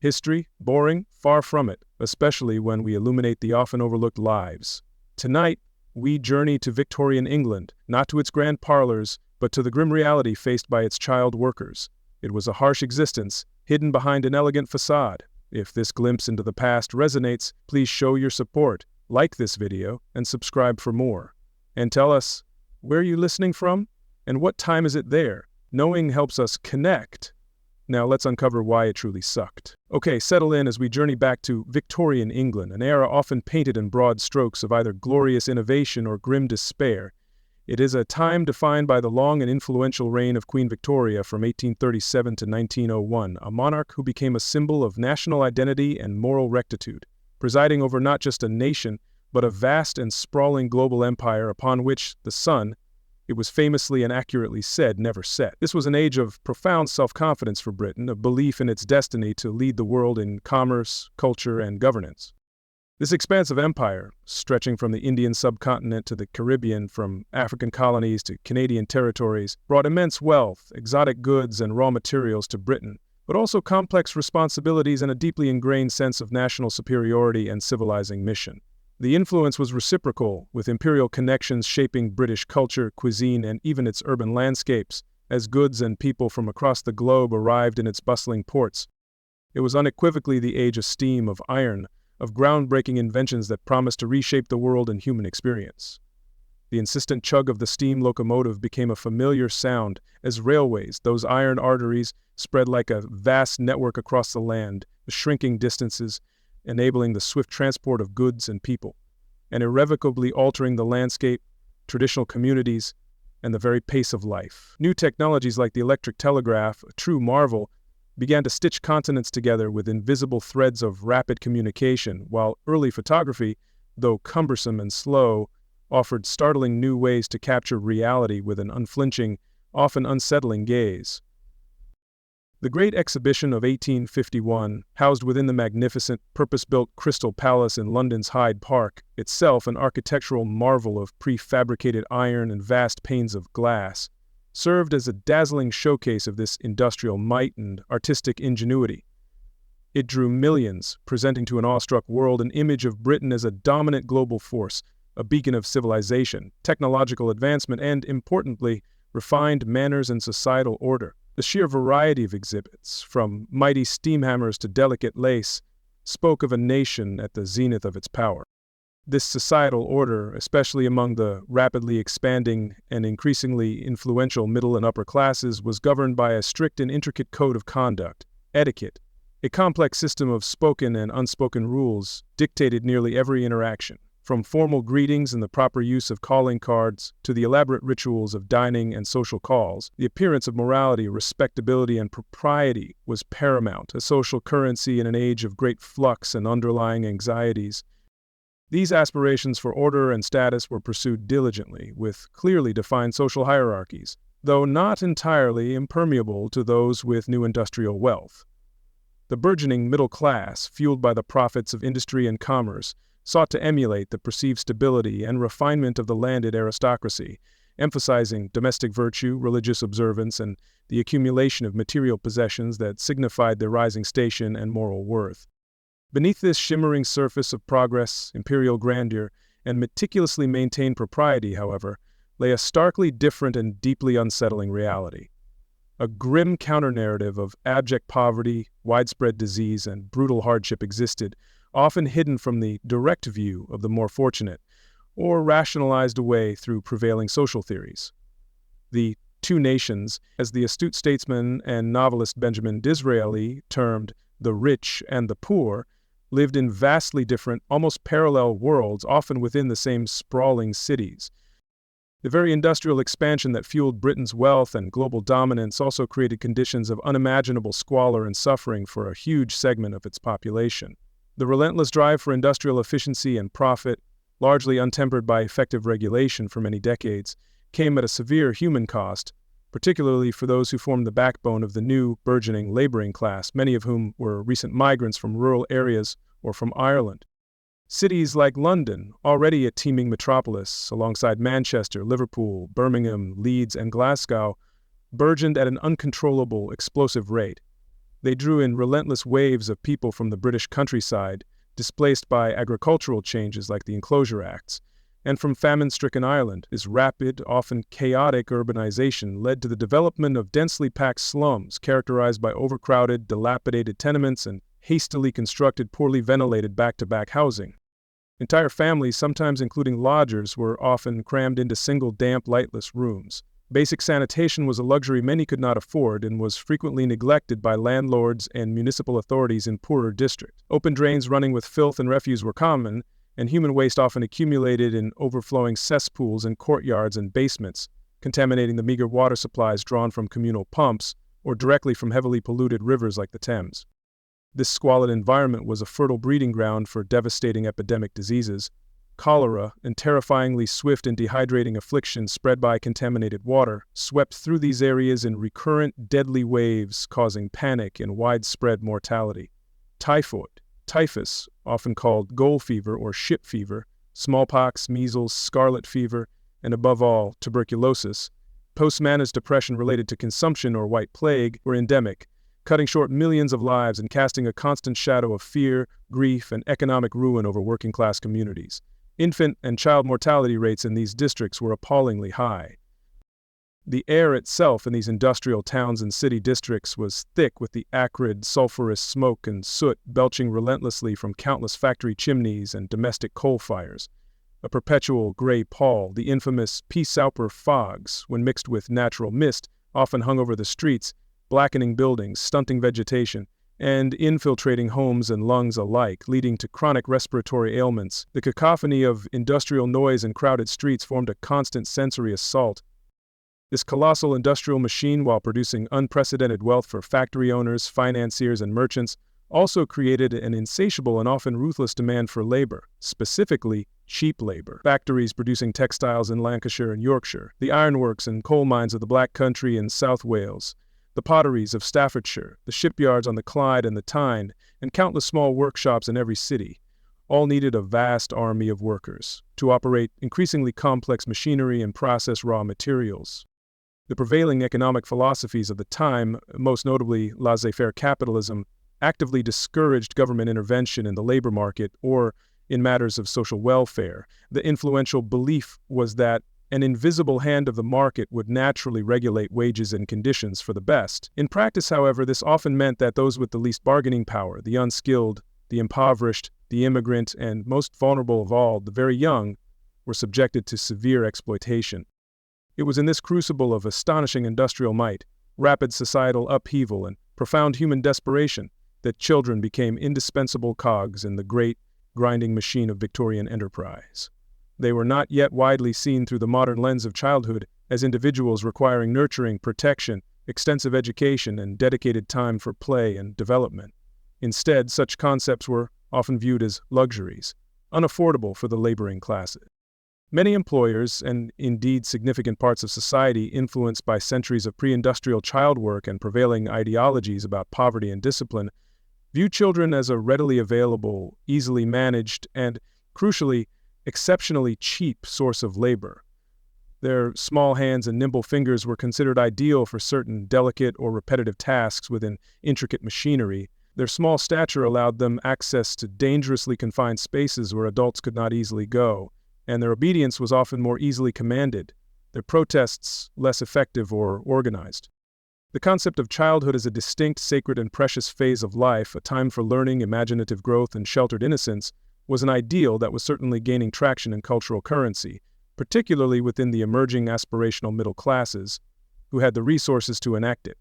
History? Boring? Far from it, especially when we illuminate the often overlooked lives. Tonight, we journey to Victorian England, not to its grand parlors, but to the grim reality faced by its child workers. It was a harsh existence, hidden behind an elegant facade. If this glimpse into the past resonates, please show your support, like this video, and subscribe for more. And tell us, where are you listening from? And what time is it there? Knowing helps us connect. Now let's uncover why it truly sucked. Okay, settle in as we journey back to Victorian England, an era often painted in broad strokes of either glorious innovation or grim despair. It is a time defined by the long and influential reign of Queen Victoria from 1837 to 1901, a monarch who became a symbol of national identity and moral rectitude, presiding over not just a nation, but a vast and sprawling global empire upon which the sun, it was famously and accurately said, never set. This was an age of profound self-confidence for Britain, a belief in its destiny to lead the world in commerce, culture, and governance. This expansive empire, stretching from the Indian subcontinent to the Caribbean, from African colonies to Canadian territories, brought immense wealth, exotic goods, and raw materials to Britain, but also complex responsibilities and a deeply ingrained sense of national superiority and civilizing mission. The influence was reciprocal, with imperial connections shaping British culture, cuisine, and even its urban landscapes, as goods and people from across the globe arrived in its bustling ports. It was unequivocally the age of steam, of iron, of groundbreaking inventions that promised to reshape the world and human experience. The insistent chug of the steam locomotive became a familiar sound as railways, those iron arteries, spread like a vast network across the land, shrinking distances, enabling the swift transport of goods and people, and irrevocably altering the landscape, traditional communities, and the very pace of life. New technologies like the electric telegraph, a true marvel, began to stitch continents together with invisible threads of rapid communication, while early photography, though cumbersome and slow, offered startling new ways to capture reality with an unflinching, often unsettling gaze. The Great Exhibition of 1851, housed within the magnificent, purpose-built Crystal Palace in London's Hyde Park, itself an architectural marvel of prefabricated iron and vast panes of glass, served as a dazzling showcase of this industrial might and artistic ingenuity. It drew millions, presenting to an awestruck world an image of Britain as a dominant global force, a beacon of civilization, technological advancement, and, importantly, refined manners and societal order. The sheer variety of exhibits, from mighty steam hammers to delicate lace, spoke of a nation at the zenith of its power. This societal order, especially among the rapidly expanding and increasingly influential middle and upper classes, was governed by a strict and intricate code of conduct, etiquette. A complex system of spoken and unspoken rules dictated nearly every interaction, from formal greetings and the proper use of calling cards to the elaborate rituals of dining and social calls. The appearance of morality, respectability, and propriety was paramount, a social currency in an age of great flux and underlying anxieties. These aspirations for order and status were pursued diligently, with clearly defined social hierarchies, though not entirely impermeable to those with new industrial wealth. The burgeoning middle class, fueled by the profits of industry and commerce, sought to emulate the perceived stability and refinement of the landed aristocracy, emphasizing domestic virtue, religious observance, and the accumulation of material possessions that signified their rising station and moral worth. Beneath this shimmering surface of progress, imperial grandeur, and meticulously maintained propriety, however, lay a starkly different and deeply unsettling reality. A grim counter-narrative of abject poverty, widespread disease, and brutal hardship existed, often hidden from the direct view of the more fortunate, or rationalized away through prevailing social theories. The two nations, as the astute statesman and novelist Benjamin Disraeli termed the rich and the poor, lived in vastly different, almost parallel worlds, often within the same sprawling cities. The very industrial expansion that fueled Britain's wealth and global dominance also created conditions of unimaginable squalor and suffering for a huge segment of its population. The relentless drive for industrial efficiency and profit, largely untempered by effective regulation for many decades, came at a severe human cost, particularly for those who formed the backbone of the new, burgeoning laboring class, many of whom were recent migrants from rural areas or from Ireland. Cities like London, already a teeming metropolis, alongside Manchester, Liverpool, Birmingham, Leeds, and Glasgow, burgeoned at an uncontrollable, explosive rate. They drew in relentless waves of people from the British countryside, displaced by agricultural changes like the Enclosure Acts, and from famine-stricken Ireland. This rapid, often chaotic urbanization led to the development of densely packed slums characterized by overcrowded, dilapidated tenements and hastily constructed, poorly ventilated back-to-back housing. Entire families, sometimes including lodgers, were often crammed into single damp, lightless rooms. Basic sanitation was a luxury many could not afford and was frequently neglected by landlords and municipal authorities in poorer districts. Open drains running with filth and refuse were common, and human waste often accumulated in overflowing cesspools in courtyards and basements, contaminating the meager water supplies drawn from communal pumps or directly from heavily polluted rivers like the Thames. This squalid environment was a fertile breeding ground for devastating epidemic diseases. Cholera and terrifyingly swift and dehydrating afflictions spread by contaminated water swept through these areas in recurrent, deadly waves, causing panic and widespread mortality. Typhoid, typhus, often called goal fever or ship fever, smallpox, measles, scarlet fever, and above all, tuberculosis, post-managed depression related to consumption or white plague were endemic, cutting short millions of lives and casting a constant shadow of fear, grief, and economic ruin over working-class communities. Infant and child mortality rates in these districts were appallingly high. The air itself in these industrial towns and city districts was thick with the acrid, sulfurous smoke and soot belching relentlessly from countless factory chimneys and domestic coal fires. A perpetual gray pall, the infamous pea-souper fogs, when mixed with natural mist, often hung over the streets, blackening buildings, stunting vegetation, and infiltrating homes and lungs alike, leading to chronic respiratory ailments. The cacophony of industrial noise and crowded streets formed a constant sensory assault. This colossal industrial machine, while producing unprecedented wealth for factory owners, financiers, and merchants, also created an insatiable and often ruthless demand for labor, specifically cheap labor. Factories producing textiles in Lancashire and Yorkshire, the ironworks and coal mines of the Black Country in South Wales, the potteries of Staffordshire, the shipyards on the Clyde and the Tyne, and countless small workshops in every city, all needed a vast army of workers to operate increasingly complex machinery and process raw materials. The prevailing economic philosophies of the time, most notably laissez-faire capitalism, actively discouraged government intervention in the labor market or in matters of social welfare. The influential belief was that an invisible hand of the market would naturally regulate wages and conditions for the best. In practice, however, this often meant that those with the least bargaining power, the unskilled, the impoverished, the immigrant, and most vulnerable of all, the very young, were subjected to severe exploitation. It was in this crucible of astonishing industrial might, rapid societal upheaval, and profound human desperation that children became indispensable cogs in the great, grinding machine of Victorian enterprise. They were not yet widely seen through the modern lens of childhood as individuals requiring nurturing, protection, extensive education, and dedicated time for play and development. Instead, such concepts were often viewed as luxuries, unaffordable for the laboring classes. Many employers, and indeed significant parts of society influenced by centuries of pre-industrial child work and prevailing ideologies about poverty and discipline, view children as a readily available, easily managed, and, crucially, exceptionally cheap source of labor. Their small hands and nimble fingers were considered ideal for certain delicate or repetitive tasks within intricate machinery. Their small stature allowed them access to dangerously confined spaces where adults could not easily go, and their obedience was often more easily commanded, their protests less effective or organized. The concept of childhood as a distinct, sacred, and precious phase of life, a time for learning, imaginative growth, and sheltered innocence, was an ideal that was certainly gaining traction in cultural currency, particularly within the emerging aspirational middle classes, who had the resources to enact it.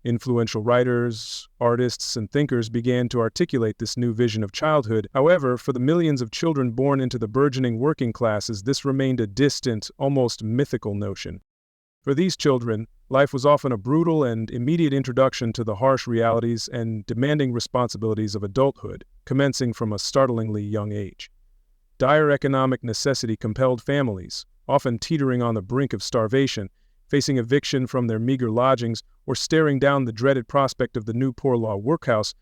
Influential writers, artists, and thinkers began to articulate this new vision of childhood. However, for the millions of children born into the burgeoning working classes, this remained a distant, almost mythical notion. For these children, life was often a brutal and immediate introduction to the harsh realities and demanding responsibilities of adulthood, commencing from a startlingly young age. Dire economic necessity compelled families, often teetering on the brink of starvation, facing eviction from their meager lodgings, or staring down the dreaded prospect of the new poor law workhouse,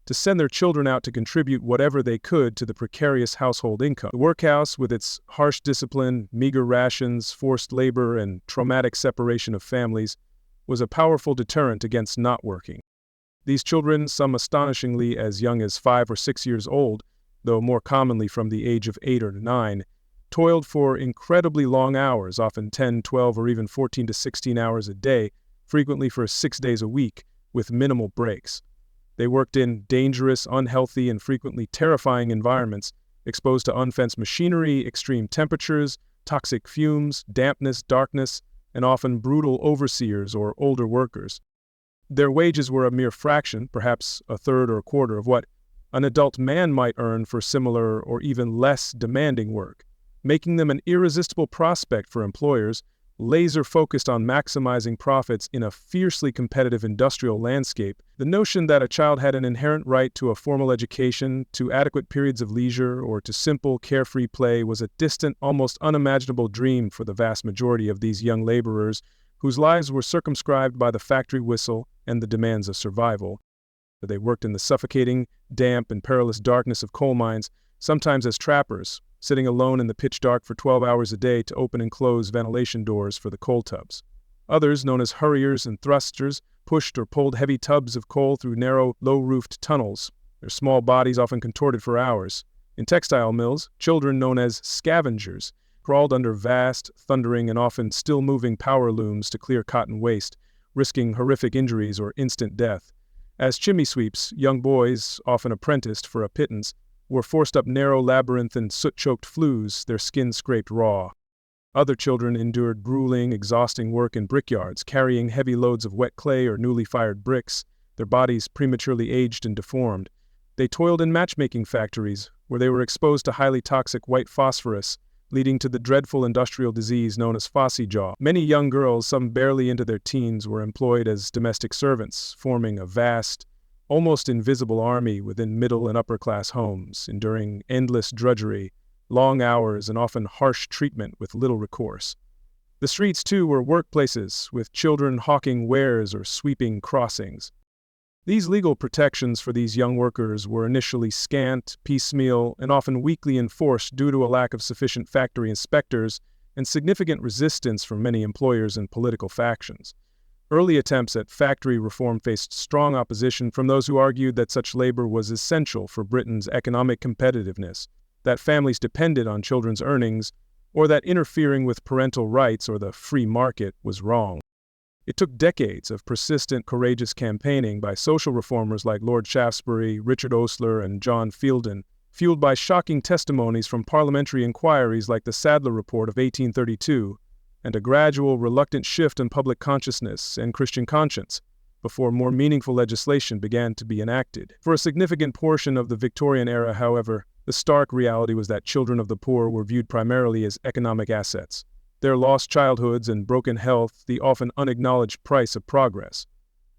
to send their children out to contribute whatever they could to the precarious household income. The workhouse, with its harsh discipline, meager rations, forced labor, and traumatic separation of families, was a powerful deterrent against not working. These children, some astonishingly as young as 5 or 6 years old, though more commonly from the age of 8 or 9, toiled for incredibly long hours, often 10, 12, or even 14 to 16 hours a day, frequently for 6 days a week, with minimal breaks. They worked in dangerous, unhealthy, and frequently terrifying environments, exposed to unfenced machinery, extreme temperatures, toxic fumes, dampness, darkness, and often brutal overseers or older workers. Their wages were a mere fraction, perhaps a third or a quarter of what an adult man might earn for similar or even less demanding work, making them an irresistible prospect for employers laser-focused on maximizing profits in a fiercely competitive industrial landscape. The notion that a child had an inherent right to a formal education, to adequate periods of leisure, or to simple, carefree play was a distant, almost unimaginable dream for the vast majority of these young laborers whose lives were circumscribed by the factory whistle and the demands of survival. They worked in the suffocating, damp, and perilous darkness of coal mines, sometimes as trappers, sitting alone in the pitch dark for 12 hours a day to open and close ventilation doors for the coal tubs. Others, known as hurriers and thrusters, pushed or pulled heavy tubs of coal through narrow, low-roofed tunnels, their small bodies often contorted for hours. In textile mills, children known as scavengers crawled under vast, thundering, and often still-moving power looms to clear cotton waste, risking horrific injuries or instant death. As chimney sweeps, young boys, often apprenticed for a pittance, were forced up narrow labyrinthine soot-choked flues, their skin scraped raw. Other children endured grueling, exhausting work in brickyards, carrying heavy loads of wet clay or newly fired bricks, their bodies prematurely aged and deformed. They toiled in matchmaking factories, where they were exposed to highly toxic white phosphorus, leading to the dreadful industrial disease known as phossy jaw. Many young girls, some barely into their teens, were employed as domestic servants, forming a vast, almost invisible army within middle and upper-class homes, enduring endless drudgery, long hours, and often harsh treatment with little recourse. The streets, too, were workplaces, with children hawking wares or sweeping crossings. These legal protections for these young workers were initially scant, piecemeal, and often weakly enforced due to a lack of sufficient factory inspectors and significant resistance from many employers and political factions. Early attempts at factory reform faced strong opposition from those who argued that such labor was essential for Britain's economic competitiveness, that families depended on children's earnings, or that interfering with parental rights or the free market was wrong. It took decades of persistent, courageous campaigning by social reformers like Lord Shaftesbury, Richard Osler, and John Fielden, fueled by shocking testimonies from parliamentary inquiries like the Sadler Report of 1832, and a gradual, reluctant shift in public consciousness and Christian conscience before more meaningful legislation began to be enacted. For a significant portion of the Victorian era, however, the stark reality was that children of the poor were viewed primarily as economic assets, their lost childhoods and broken health the often unacknowledged price of progress.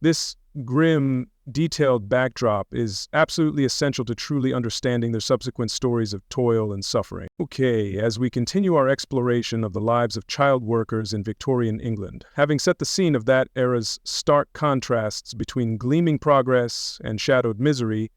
This grim, detailed backdrop is absolutely essential to truly understanding their subsequent stories of toil and suffering. Okay, as we continue our exploration of the lives of child workers in Victorian England, having set the scene of that era's stark contrasts between gleaming progress and shadowed misery,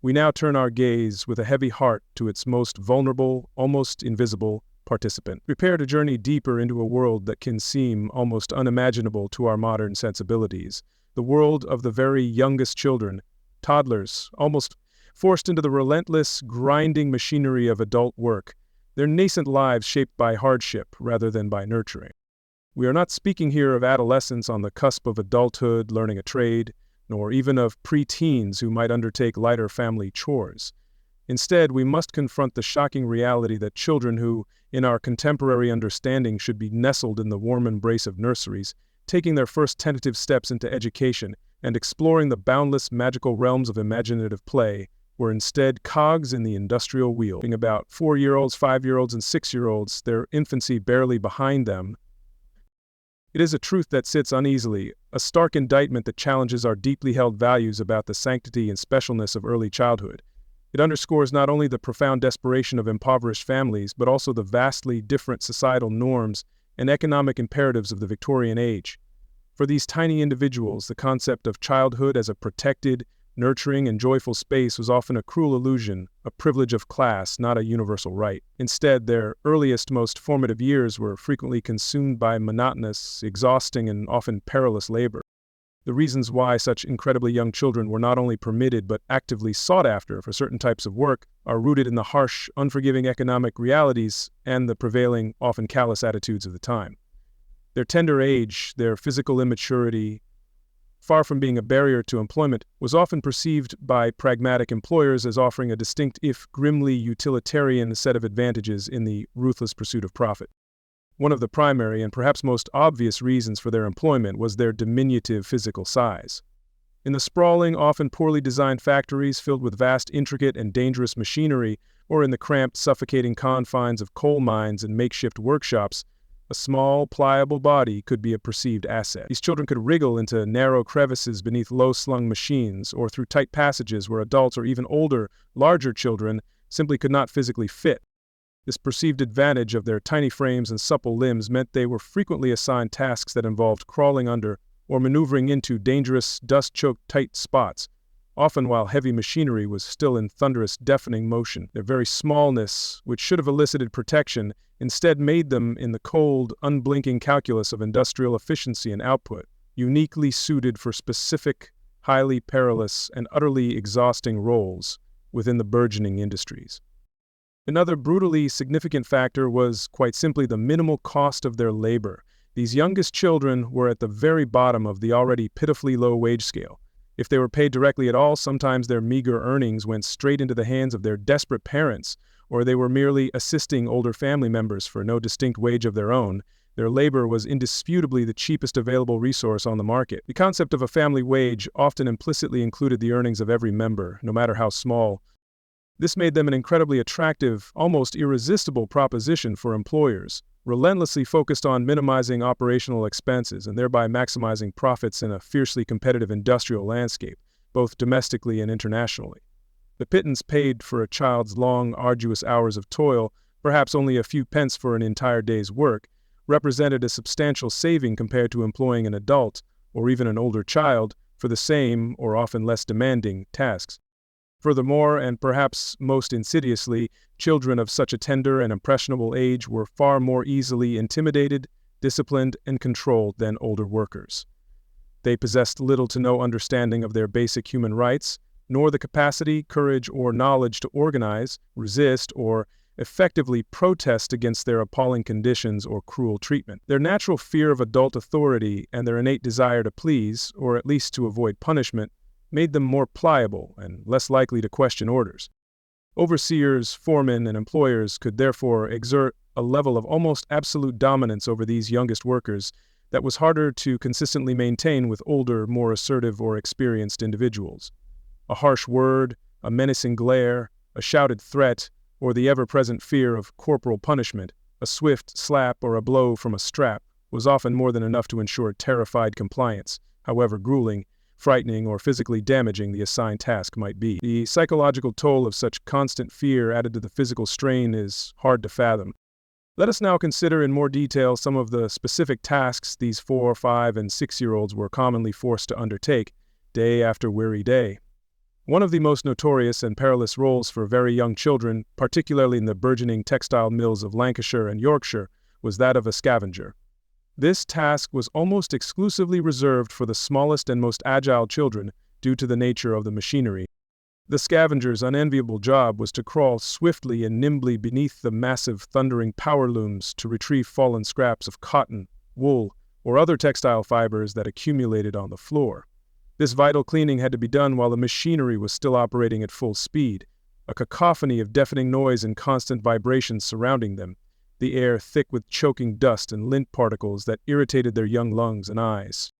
we now turn our gaze with a heavy heart to its most vulnerable, almost invisible participant. Prepare to journey deeper into a world that can seem almost unimaginable to our modern sensibilities. The world of the very youngest children, toddlers, almost forced into the relentless, grinding machinery of adult work, their nascent lives shaped by hardship rather than by nurturing. We are not speaking here of adolescents on the cusp of adulthood learning a trade, nor even of pre-teens who might undertake lighter family chores. Instead, we must confront the shocking reality that children who, in our contemporary understanding, should be nestled in the warm embrace of nurseries, taking their first tentative steps into education and exploring the boundless magical realms of imaginative play, were instead cogs in the industrial wheel. About 4-year-olds, 5-year-olds, and 6-year-olds, their infancy barely behind them. It is a truth that sits uneasily, a stark indictment that challenges our deeply held values about the sanctity and specialness of early childhood. It underscores not only the profound desperation of impoverished families, but also the vastly different societal norms and economic imperatives of the Victorian age. For these tiny individuals, the concept of childhood as a protected, nurturing, and joyful space was often a cruel illusion, a privilege of class, not a universal right. Instead, their earliest, most formative years were frequently consumed by monotonous, exhausting, and often perilous labor. The reasons why such incredibly young children were not only permitted but actively sought after for certain types of work are rooted in the harsh, unforgiving economic realities and the prevailing, often callous attitudes of the time. Their tender age, their physical immaturity, far from being a barrier to employment, was often perceived by pragmatic employers as offering a distinct, if grimly utilitarian, set of advantages in the ruthless pursuit of profit. One of the primary and perhaps most obvious reasons for their employment was their diminutive physical size. In the sprawling, often poorly designed factories filled with vast, intricate, and dangerous machinery, or in the cramped, suffocating confines of coal mines and makeshift workshops, a small, pliable body could be a perceived asset. These children could wriggle into narrow crevices beneath low-slung machines, or through tight passages where adults or even older, larger children simply could not physically fit. This perceived advantage of their tiny frames and supple limbs meant they were frequently assigned tasks that involved crawling under or maneuvering into dangerous, dust-choked tight spots, often while heavy machinery was still in thunderous, deafening motion. Their very smallness, which should have elicited protection, instead made them, in the cold, unblinking calculus of industrial efficiency and output, uniquely suited for specific, highly perilous, and utterly exhausting roles within the burgeoning industries. Another brutally significant factor was, quite simply, the minimal cost of their labor. These youngest children were at the very bottom of the already pitifully low wage scale. If they were paid directly at all, sometimes their meager earnings went straight into the hands of their desperate parents, or they were merely assisting older family members for no distinct wage of their own. Their labor was indisputably the cheapest available resource on the market. The concept of a family wage often implicitly included the earnings of every member, no matter how small. This made them an incredibly attractive, almost irresistible proposition for employers, relentlessly focused on minimizing operational expenses and thereby maximizing profits in a fiercely competitive industrial landscape, both domestically and internationally. The pittance paid for a child's long, arduous hours of toil, perhaps only a few pence for an entire day's work, represented a substantial saving compared to employing an adult, or even an older child, for the same, or often less demanding, tasks. Furthermore, and perhaps most insidiously, children of such a tender and impressionable age were far more easily intimidated, disciplined, and controlled than older workers. They possessed little to no understanding of their basic human rights, nor the capacity, courage, or knowledge to organize, resist, or effectively protest against their appalling conditions or cruel treatment. Their natural fear of adult authority and their innate desire to please, or at least to avoid punishment, made them more pliable and less likely to question orders. Overseers, foremen, and employers could therefore exert a level of almost absolute dominance over these youngest workers that was harder to consistently maintain with older, more assertive or experienced individuals. A harsh word, a menacing glare, a shouted threat, or the ever-present fear of corporal punishment, a swift slap or a blow from a strap, was often more than enough to ensure terrified compliance, however grueling, frightening, or physically damaging the assigned task might be. The psychological toll of such constant fear added to the physical strain is hard to fathom. Let us now consider in more detail some of the specific tasks these 4-, 5-, and 6-year-olds were commonly forced to undertake, day after weary day. One of the most notorious and perilous roles for very young children, particularly in the burgeoning textile mills of Lancashire and Yorkshire, was that of a scavenger. This task was almost exclusively reserved for the smallest and most agile children due to the nature of the machinery. The scavenger's unenviable job was to crawl swiftly and nimbly beneath the massive, thundering power looms to retrieve fallen scraps of cotton, wool, or other textile fibers that accumulated on the floor. This vital cleaning had to be done while the machinery was still operating at full speed, a cacophony of deafening noise and constant vibrations surrounding them, the air thick with choking dust and lint particles that irritated their young lungs and eyes.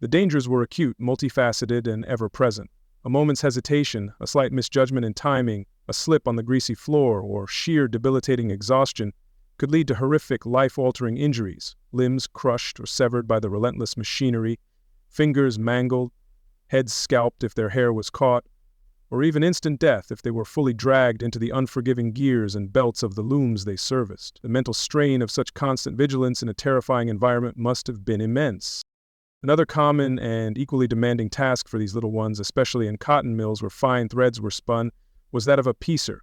The dangers were acute, multifaceted, and ever-present. A moment's hesitation, a slight misjudgment in timing, a slip on the greasy floor, or sheer debilitating exhaustion could lead to horrific, life-altering injuries, limbs crushed or severed by the relentless machinery, fingers mangled, heads scalped if their hair was caught, or even instant death if they were fully dragged into the unforgiving gears and belts of the looms they serviced. The mental strain of such constant vigilance in a terrifying environment must have been immense. Another common and equally demanding task for these little ones, especially in cotton mills where fine threads were spun, was that of a piecer.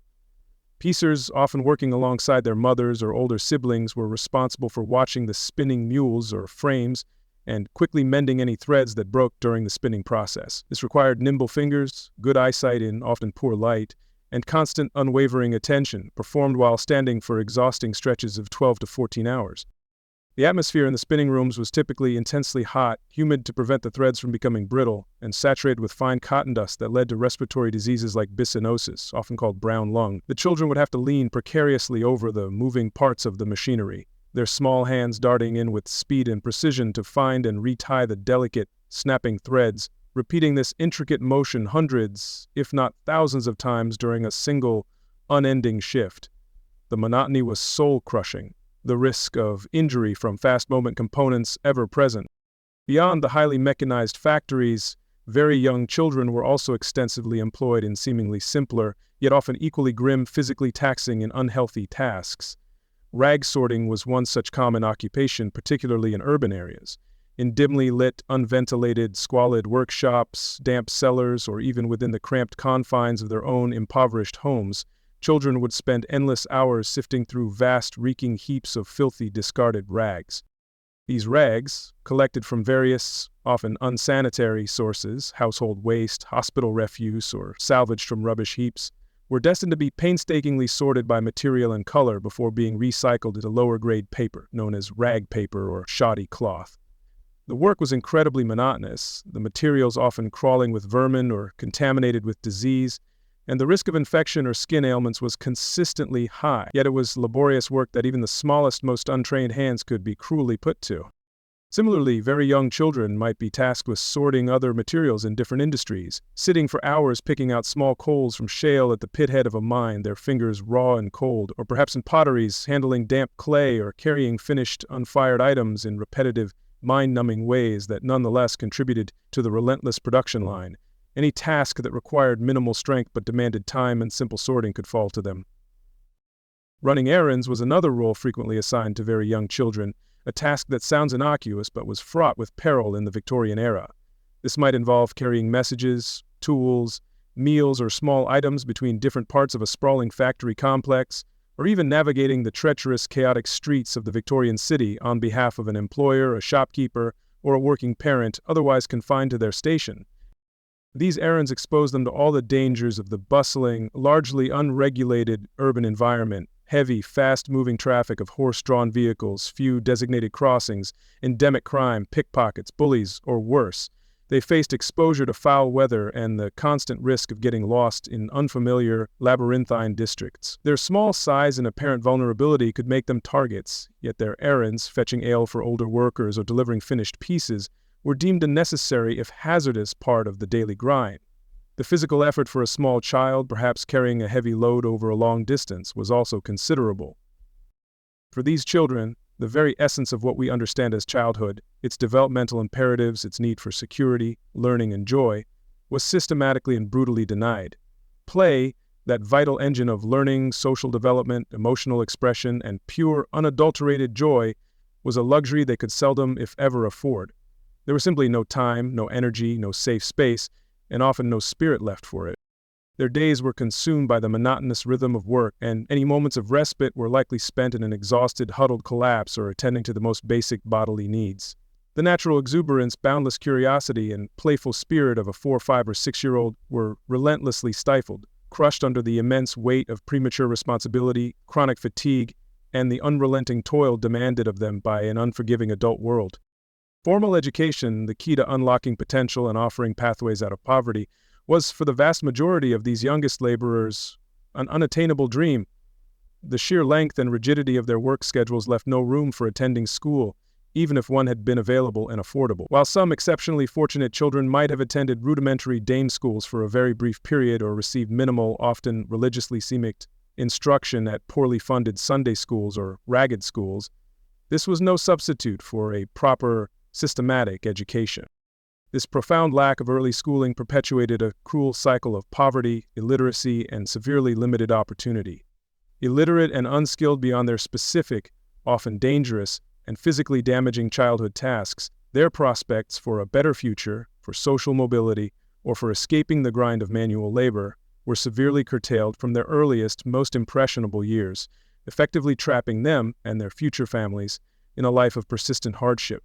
Piecers, often working alongside their mothers or older siblings, were responsible for watching the spinning mules or frames and quickly mending any threads that broke during the spinning process. This required nimble fingers, good eyesight in often poor light, and constant unwavering attention, performed while standing for exhausting stretches of 12 to 14 hours. The atmosphere in the spinning rooms was typically intensely hot, humid to prevent the threads from becoming brittle, and saturated with fine cotton dust that led to respiratory diseases like byssinosis, often called brown lung. The children would have to lean precariously over the moving parts of the machinery, their small hands darting in with speed and precision to find and retie the delicate, snapping threads, repeating this intricate motion hundreds, if not thousands of times during a single, unending shift. The monotony was soul-crushing, the risk of injury from fast-movement components ever present. Beyond the highly mechanized factories, very young children were also extensively employed in seemingly simpler, yet often equally grim, physically taxing and unhealthy tasks. Rag sorting was one such common occupation, particularly in urban areas. In dimly lit, unventilated, squalid workshops, damp cellars, or even within the cramped confines of their own impoverished homes, children would spend endless hours sifting through vast, reeking heaps of filthy, discarded rags. These rags, collected from various, often unsanitary sources, household waste, hospital refuse, or salvaged from rubbish heaps, were destined to be painstakingly sorted by material and color before being recycled into lower-grade paper, known as rag paper or shoddy cloth. The work was incredibly monotonous, the materials often crawling with vermin or contaminated with disease, and the risk of infection or skin ailments was consistently high, yet it was laborious work that even the smallest, most untrained hands could be cruelly put to. Similarly, very young children might be tasked with sorting other materials in different industries, sitting for hours picking out small coals from shale at the pithead of a mine, their fingers raw and cold, or perhaps in potteries, handling damp clay or carrying finished, unfired items in repetitive, mind-numbing ways that nonetheless contributed to the relentless production line. Any task that required minimal strength but demanded time and simple sorting could fall to them. Running errands was another role frequently assigned to very young children, a task that sounds innocuous but was fraught with peril in the Victorian era. This might involve carrying messages, tools, meals, or small items between different parts of a sprawling factory complex, or even navigating the treacherous, chaotic streets of the Victorian city on behalf of an employer, a shopkeeper, or a working parent otherwise confined to their station. These errands expose them to all the dangers of the bustling, largely unregulated urban environment: heavy, fast-moving traffic of horse-drawn vehicles, few designated crossings, endemic crime, pickpockets, bullies, or worse. They faced exposure to foul weather and the constant risk of getting lost in unfamiliar, labyrinthine districts. Their small size and apparent vulnerability could make them targets, yet their errands, fetching ale for older workers or delivering finished pieces, were deemed a necessary, if hazardous, part of the daily grind. The physical effort for a small child, perhaps carrying a heavy load over a long distance, was also considerable. For these children, the very essence of what we understand as childhood, its developmental imperatives, its need for security, learning, and joy, was systematically and brutally denied. Play, that vital engine of learning, social development, emotional expression, and pure, unadulterated joy, was a luxury they could seldom, if ever, afford. There was simply no time, no energy, no safe space, and often no spirit left for it. Their days were consumed by the monotonous rhythm of work, and any moments of respite were likely spent in an exhausted, huddled collapse or attending to the most basic bodily needs. The natural exuberance, boundless curiosity, and playful spirit of a 4-, 5-, or 6-year-old were relentlessly stifled, crushed under the immense weight of premature responsibility, chronic fatigue, and the unrelenting toil demanded of them by an unforgiving adult world. Formal education, the key to unlocking potential and offering pathways out of poverty, was for the vast majority of these youngest laborers an unattainable dream. The sheer length and rigidity of their work schedules left no room for attending school, even if one had been available and affordable. While some exceptionally fortunate children might have attended rudimentary dame schools for a very brief period or received minimal, often religiously seeminged instruction at poorly funded Sunday schools or ragged schools, this was no substitute for a proper, systematic education. This profound lack of early schooling perpetuated a cruel cycle of poverty, illiteracy, and severely limited opportunity. Illiterate and unskilled beyond their specific, often dangerous, and physically damaging childhood tasks, their prospects for a better future, for social mobility, or for escaping the grind of manual labor were severely curtailed from their earliest, most impressionable years, effectively trapping them and their future families in a life of persistent hardship.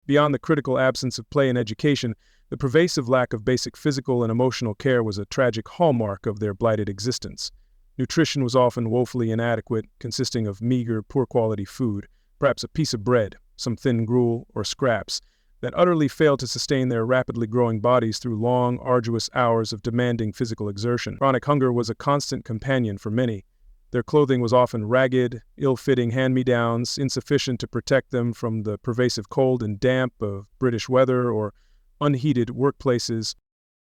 Beyond the critical absence of play and education, the pervasive lack of basic physical and emotional care was a tragic hallmark of their blighted existence. Nutrition was often woefully inadequate, consisting of meager, poor-quality food, perhaps a piece of bread, some thin gruel, or scraps, that utterly failed to sustain their rapidly growing bodies through long, arduous hours of demanding physical exertion. Chronic hunger was a constant companion for many. Their clothing was often ragged, ill-fitting hand-me-downs, insufficient to protect them from the pervasive cold and damp of British weather or unheated workplaces.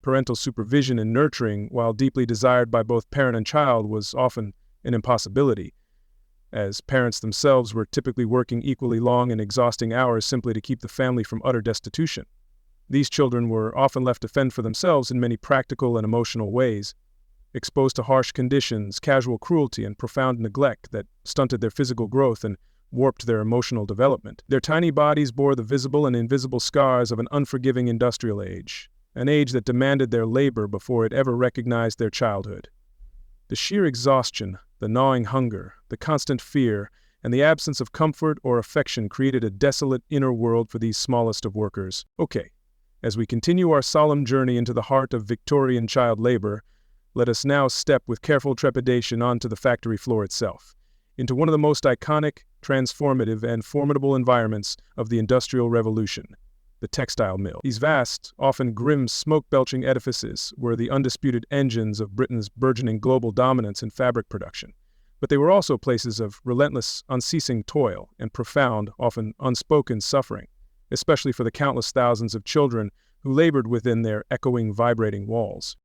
Parental supervision and nurturing, while deeply desired by both parent and child, was often an impossibility, as parents themselves were typically working equally long and exhausting hours simply to keep the family from utter destitution. These children were often left to fend for themselves in many practical and emotional ways, exposed to harsh conditions, casual cruelty, and profound neglect that stunted their physical growth and warped their emotional development. Their tiny bodies bore the visible and invisible scars of an unforgiving industrial age, an age that demanded their labor before it ever recognized their childhood. The sheer exhaustion, the gnawing hunger, the constant fear, and the absence of comfort or affection created a desolate inner world for these smallest of workers. Okay, as we continue our solemn journey into the heart of Victorian child labor, let us now step with careful trepidation onto the factory floor itself, into one of the most iconic, transformative, and formidable environments of the Industrial Revolution, the textile mill. These vast, often grim, smoke-belching edifices were the undisputed engines of Britain's burgeoning global dominance in fabric production. But they were also places of relentless, unceasing toil and profound, often unspoken suffering, especially for the countless thousands of children who labored within their echoing, vibrating walls.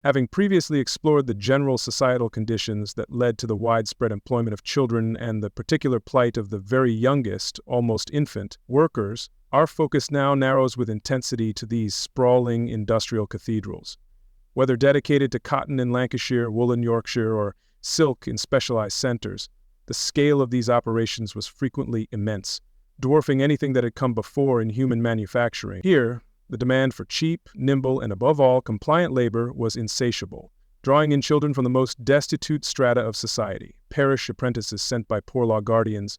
Having previously explored the general societal conditions that led to the widespread employment of children and the particular plight of the very youngest, almost infant, workers, our focus now narrows with intensity to these sprawling industrial cathedrals. Whether dedicated to cotton in Lancashire, wool in Yorkshire, or silk in specialized centers, the scale of these operations was frequently immense, dwarfing anything that had come before in human manufacturing. Here, the demand for cheap, nimble, and above all, compliant labor was insatiable, drawing in children from the most destitute strata of society, parish apprentices sent by poor law guardians,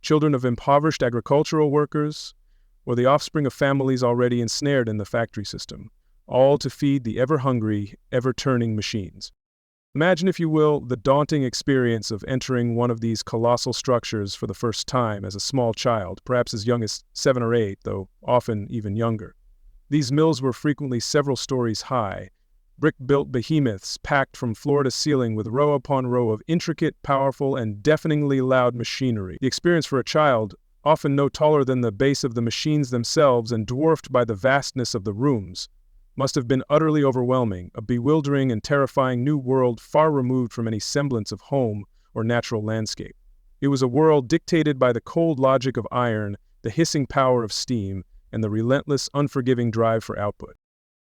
children of impoverished agricultural workers, or the offspring of families already ensnared in the factory system, all to feed the ever-hungry, ever-turning machines. Imagine, if you will, the daunting experience of entering one of these colossal structures for the first time as a small child, perhaps as young as 7 or 8, though often even younger. These mills were frequently several stories high, brick-built behemoths packed from floor to ceiling with row upon row of intricate, powerful, and deafeningly loud machinery. The experience for a child, often no taller than the base of the machines themselves and dwarfed by the vastness of the rooms, must have been utterly overwhelming, a bewildering and terrifying new world far removed from any semblance of home or natural landscape. It was a world dictated by the cold logic of iron, the hissing power of steam, and the relentless, unforgiving drive for output.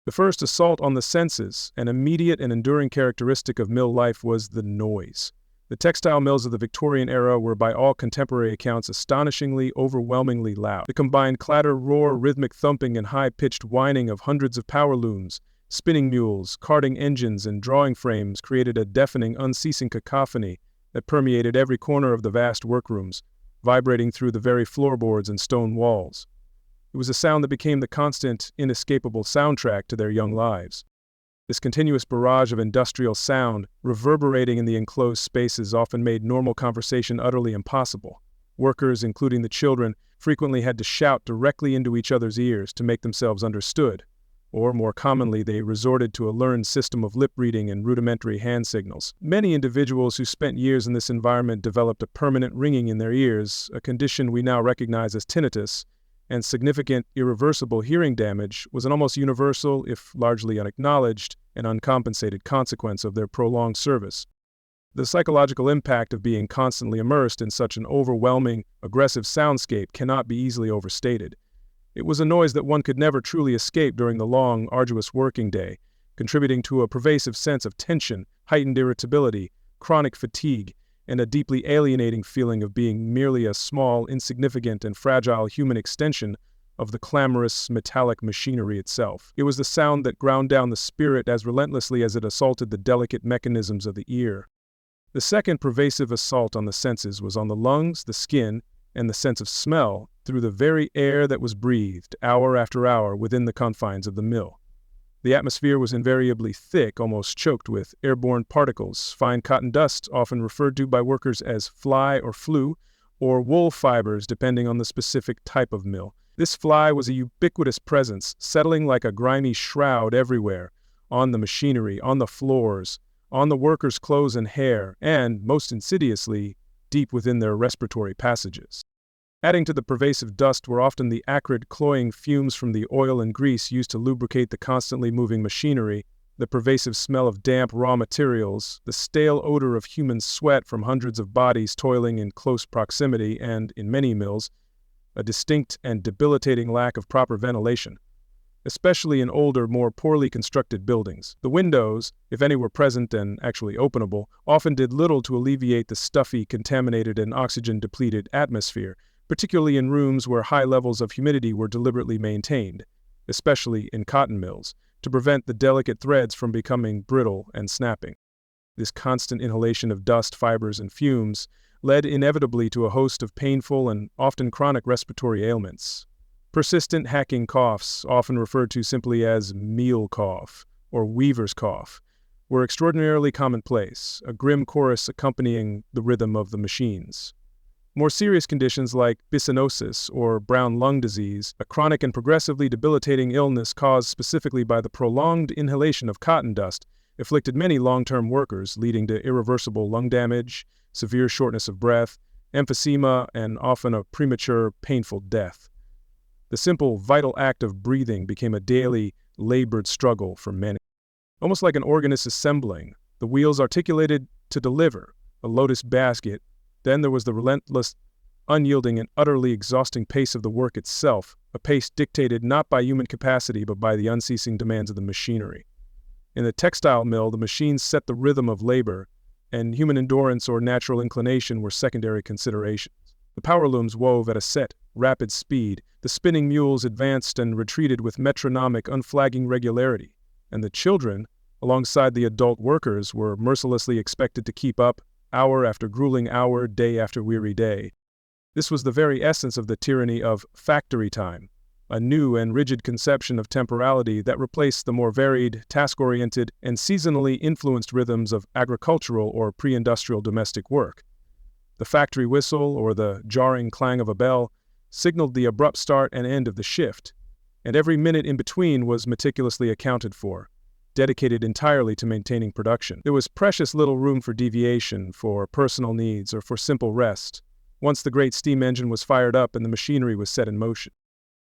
The first assault on the senses, an immediate and enduring characteristic of mill life, was the noise. The textile mills of the Victorian era were by all contemporary accounts astonishingly, overwhelmingly loud. The combined clatter, roar, rhythmic thumping, and high-pitched whining of hundreds of power looms, spinning mules, carding engines, and drawing frames created a deafening, unceasing cacophony that permeated every corner of the vast workrooms, vibrating through the very floorboards and stone walls. It was a sound that became the constant, inescapable soundtrack to their young lives. This continuous barrage of industrial sound, reverberating in the enclosed spaces, often made normal conversation utterly impossible. Workers, including the children, frequently had to shout directly into each other's ears to make themselves understood, or more commonly they resorted to a learned system of lip reading and rudimentary hand signals. Many individuals who spent years in this environment developed a permanent ringing in their ears, a condition we now recognize as tinnitus, and significant, irreversible hearing damage was an almost universal, if largely unacknowledged, and uncompensated consequence of their prolonged service. The psychological impact of being constantly immersed in such an overwhelming, aggressive soundscape cannot be easily overstated. It was a noise that one could never truly escape during the long, arduous working day, contributing to a pervasive sense of tension, heightened irritability, chronic fatigue, and a deeply alienating feeling of being merely a small, insignificant, and fragile human extension of the clamorous, metallic machinery itself. It was the sound that ground down the spirit as relentlessly as it assaulted the delicate mechanisms of the ear. The second pervasive assault on the senses was on the lungs, the skin, and the sense of smell through the very air that was breathed hour after hour within the confines of the mill. The atmosphere was invariably thick, almost choked with airborne particles, fine cotton dust, often referred to by workers as fly or flue, or wool fibers depending on the specific type of mill. This fly was a ubiquitous presence, settling like a grimy shroud everywhere, on the machinery, on the floors, on the workers' clothes and hair, and, most insidiously, deep within their respiratory passages. Adding to the pervasive dust were often the acrid, cloying fumes from the oil and grease used to lubricate the constantly moving machinery, the pervasive smell of damp raw materials, the stale odor of human sweat from hundreds of bodies toiling in close proximity, and, in many mills, a distinct and debilitating lack of proper ventilation, especially in older, more poorly constructed buildings. The windows, if any were present and actually openable, often did little to alleviate the stuffy, contaminated, and oxygen-depleted atmosphere, particularly in rooms where high levels of humidity were deliberately maintained, especially in cotton mills, to prevent the delicate threads from becoming brittle and snapping. This constant inhalation of dust, fibers, and fumes led inevitably to a host of painful and often chronic respiratory ailments. Persistent hacking coughs, often referred to simply as meal cough or weaver's cough, were extraordinarily commonplace, a grim chorus accompanying the rhythm of the machines. More serious conditions like byssinosis or brown lung disease, a chronic and progressively debilitating illness caused specifically by the prolonged inhalation of cotton dust, afflicted many long-term workers, leading to irreversible lung damage, severe shortness of breath, emphysema, and often a premature, painful death. The simple, vital act of breathing became a daily, labored struggle for many. Almost like an organ is assembling, the wheels articulated to deliver a lotus basket. Then there was the relentless, unyielding, and utterly exhausting pace of the work itself, a pace dictated not by human capacity but by the unceasing demands of the machinery. In the textile mill, the machines set the rhythm of labor, and human endurance or natural inclination were secondary considerations. The power looms wove at a set, rapid speed, the spinning mules advanced and retreated with metronomic, unflagging regularity, and the children, alongside the adult workers, were mercilessly expected to keep up, hour after grueling hour, day after weary day. This was the very essence of the tyranny of factory time, a new and rigid conception of temporality that replaced the more varied, task-oriented, and seasonally influenced rhythms of agricultural or pre-industrial domestic work. The factory whistle, or the jarring clang of a bell, signaled the abrupt start and end of the shift, and every minute in between was meticulously accounted for, dedicated entirely to maintaining production. There was precious little room for deviation, for personal needs, or for simple rest, once the great steam engine was fired up and the machinery was set in motion.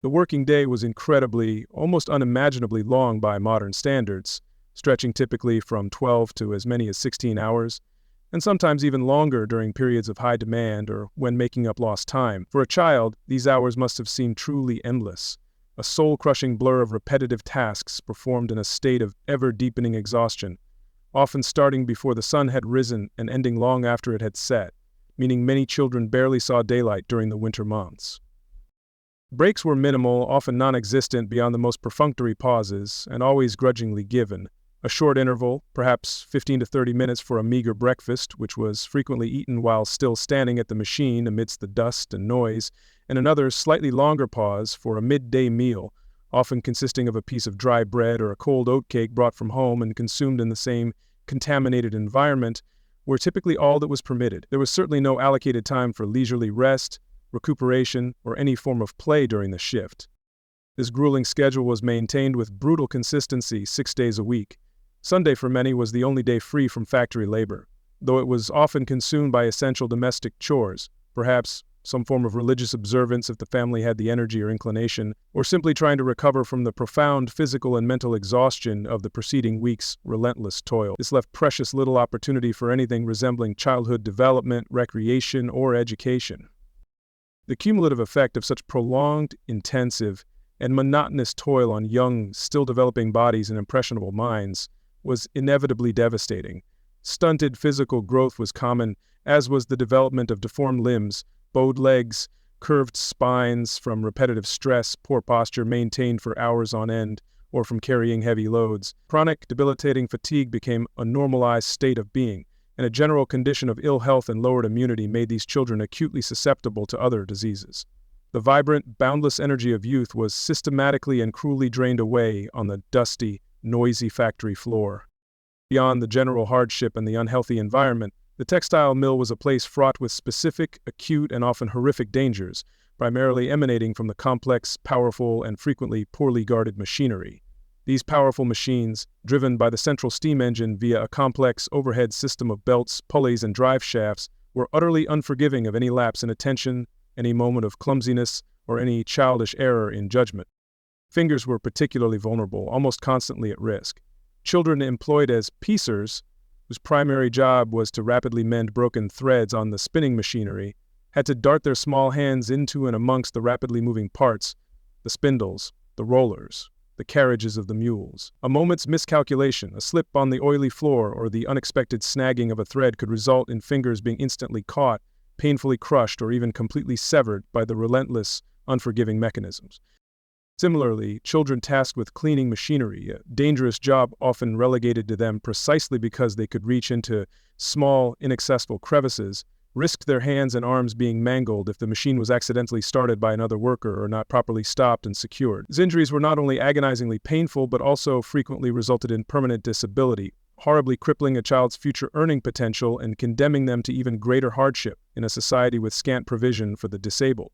The working day was incredibly, almost unimaginably long by modern standards, stretching typically from 12 to as many as 16 hours, and sometimes even longer during periods of high demand or when making up lost time. For a child, these hours must have seemed truly endless, a soul-crushing blur of repetitive tasks performed in a state of ever-deepening exhaustion, often starting before the sun had risen and ending long after it had set, meaning many children barely saw daylight during the winter months. Breaks were minimal, often non-existent beyond the most perfunctory pauses, and always grudgingly given. A short interval, perhaps 15 to 30 minutes for a meager breakfast, which was frequently eaten while still standing at the machine amidst the dust and noise, and another slightly longer pause for a midday meal, often consisting of a piece of dry bread or a cold oatcake brought from home and consumed in the same contaminated environment, were typically all that was permitted. There was certainly no allocated time for leisurely rest, recuperation, or any form of play during the shift. This grueling schedule was maintained with brutal consistency 6 days a week. Sunday for many was the only day free from factory labor, though it was often consumed by essential domestic chores, perhaps some form of religious observance if the family had the energy or inclination, or simply trying to recover from the profound physical and mental exhaustion of the preceding week's relentless toil. This left precious little opportunity for anything resembling childhood development, recreation, or education. The cumulative effect of such prolonged, intensive, and monotonous toil on young, still developing bodies and impressionable minds was inevitably devastating. Stunted physical growth was common, as was the development of deformed limbs, bowed legs, curved spines from repetitive stress, poor posture maintained for hours on end, or from carrying heavy loads. Chronic, debilitating fatigue became a normalized state of being, and a general condition of ill health and lowered immunity made these children acutely susceptible to other diseases. The vibrant, boundless energy of youth was systematically and cruelly drained away on the dusty, noisy factory floor. Beyond the general hardship and the unhealthy environment, the textile mill was a place fraught with specific, acute, and often horrific dangers, primarily emanating from the complex, powerful, and frequently poorly guarded machinery. These powerful machines, driven by the central steam engine via a complex overhead system of belts, pulleys, and drive shafts, were utterly unforgiving of any lapse in attention, any moment of clumsiness, or any childish error in judgment. Fingers were particularly vulnerable, almost constantly at risk. Children employed as piecers, whose primary job was to rapidly mend broken threads on the spinning machinery, had to dart their small hands into and amongst the rapidly moving parts, the spindles, the rollers, the carriages of the mules. A moment's miscalculation, a slip on the oily floor, or the unexpected snagging of a thread could result in fingers being instantly caught, painfully crushed, or even completely severed by the relentless, unforgiving mechanisms. Similarly, children tasked with cleaning machinery, a dangerous job often relegated to them precisely because they could reach into small, inaccessible crevices, risked their hands and arms being mangled if the machine was accidentally started by another worker or not properly stopped and secured. These injuries were not only agonizingly painful but also frequently resulted in permanent disability, horribly crippling a child's future earning potential and condemning them to even greater hardship in a society with scant provision for the disabled.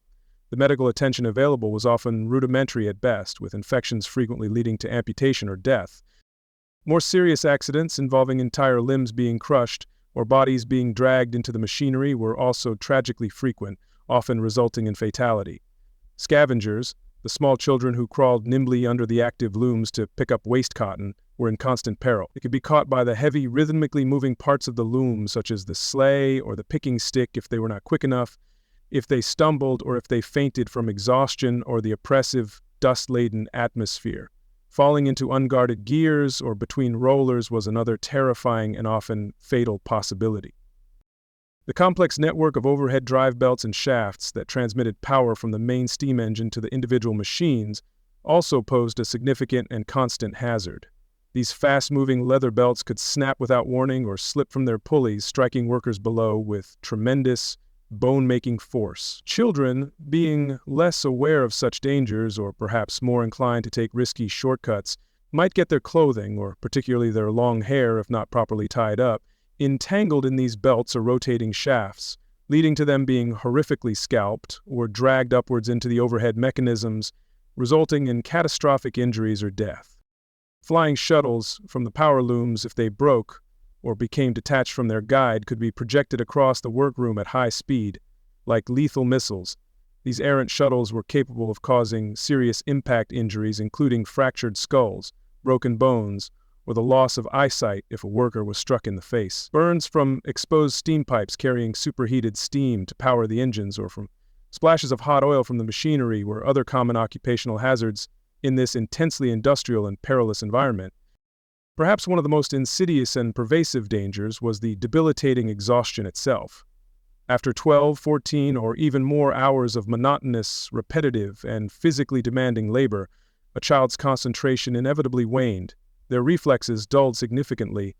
The medical attention available was often rudimentary at best, with infections frequently leading to amputation or death. More serious accidents involving entire limbs being crushed or bodies being dragged into the machinery were also tragically frequent, often resulting in fatality. Scavengers, the small children who crawled nimbly under the active looms to pick up waste cotton, were in constant peril. They could be caught by the heavy, rhythmically moving parts of the loom, such as the sleigh or the picking stick if they were not quick enough, if they stumbled or if they fainted from exhaustion or the oppressive, dust-laden atmosphere. Falling into unguarded gears or between rollers was another terrifying and often fatal possibility. The complex network of overhead drive belts and shafts that transmitted power from the main steam engine to the individual machines also posed a significant and constant hazard. These fast-moving leather belts could snap without warning or slip from their pulleys, striking workers below with tremendous, bone-making force. Children, being less aware of such dangers or perhaps more inclined to take risky shortcuts, might get their clothing, or particularly their long hair if not properly tied up, entangled in these belts or rotating shafts, leading to them being horrifically scalped or dragged upwards into the overhead mechanisms, resulting in catastrophic injuries or death. Flying shuttles from the power looms, if they broke or became detached from their guide, could be projected across the workroom at high speed. Like lethal missiles, these errant shuttles were capable of causing serious impact injuries, including fractured skulls, broken bones, or the loss of eyesight if a worker was struck in the face. Burns from exposed steam pipes carrying superheated steam to power the engines, or from splashes of hot oil from the machinery, were other common occupational hazards in this intensely industrial and perilous environment. Perhaps one of the most insidious and pervasive dangers was the debilitating exhaustion itself. After 12, 14, or even more hours of monotonous, repetitive, and physically demanding labor, a child's concentration inevitably waned, their reflexes dulled significantly,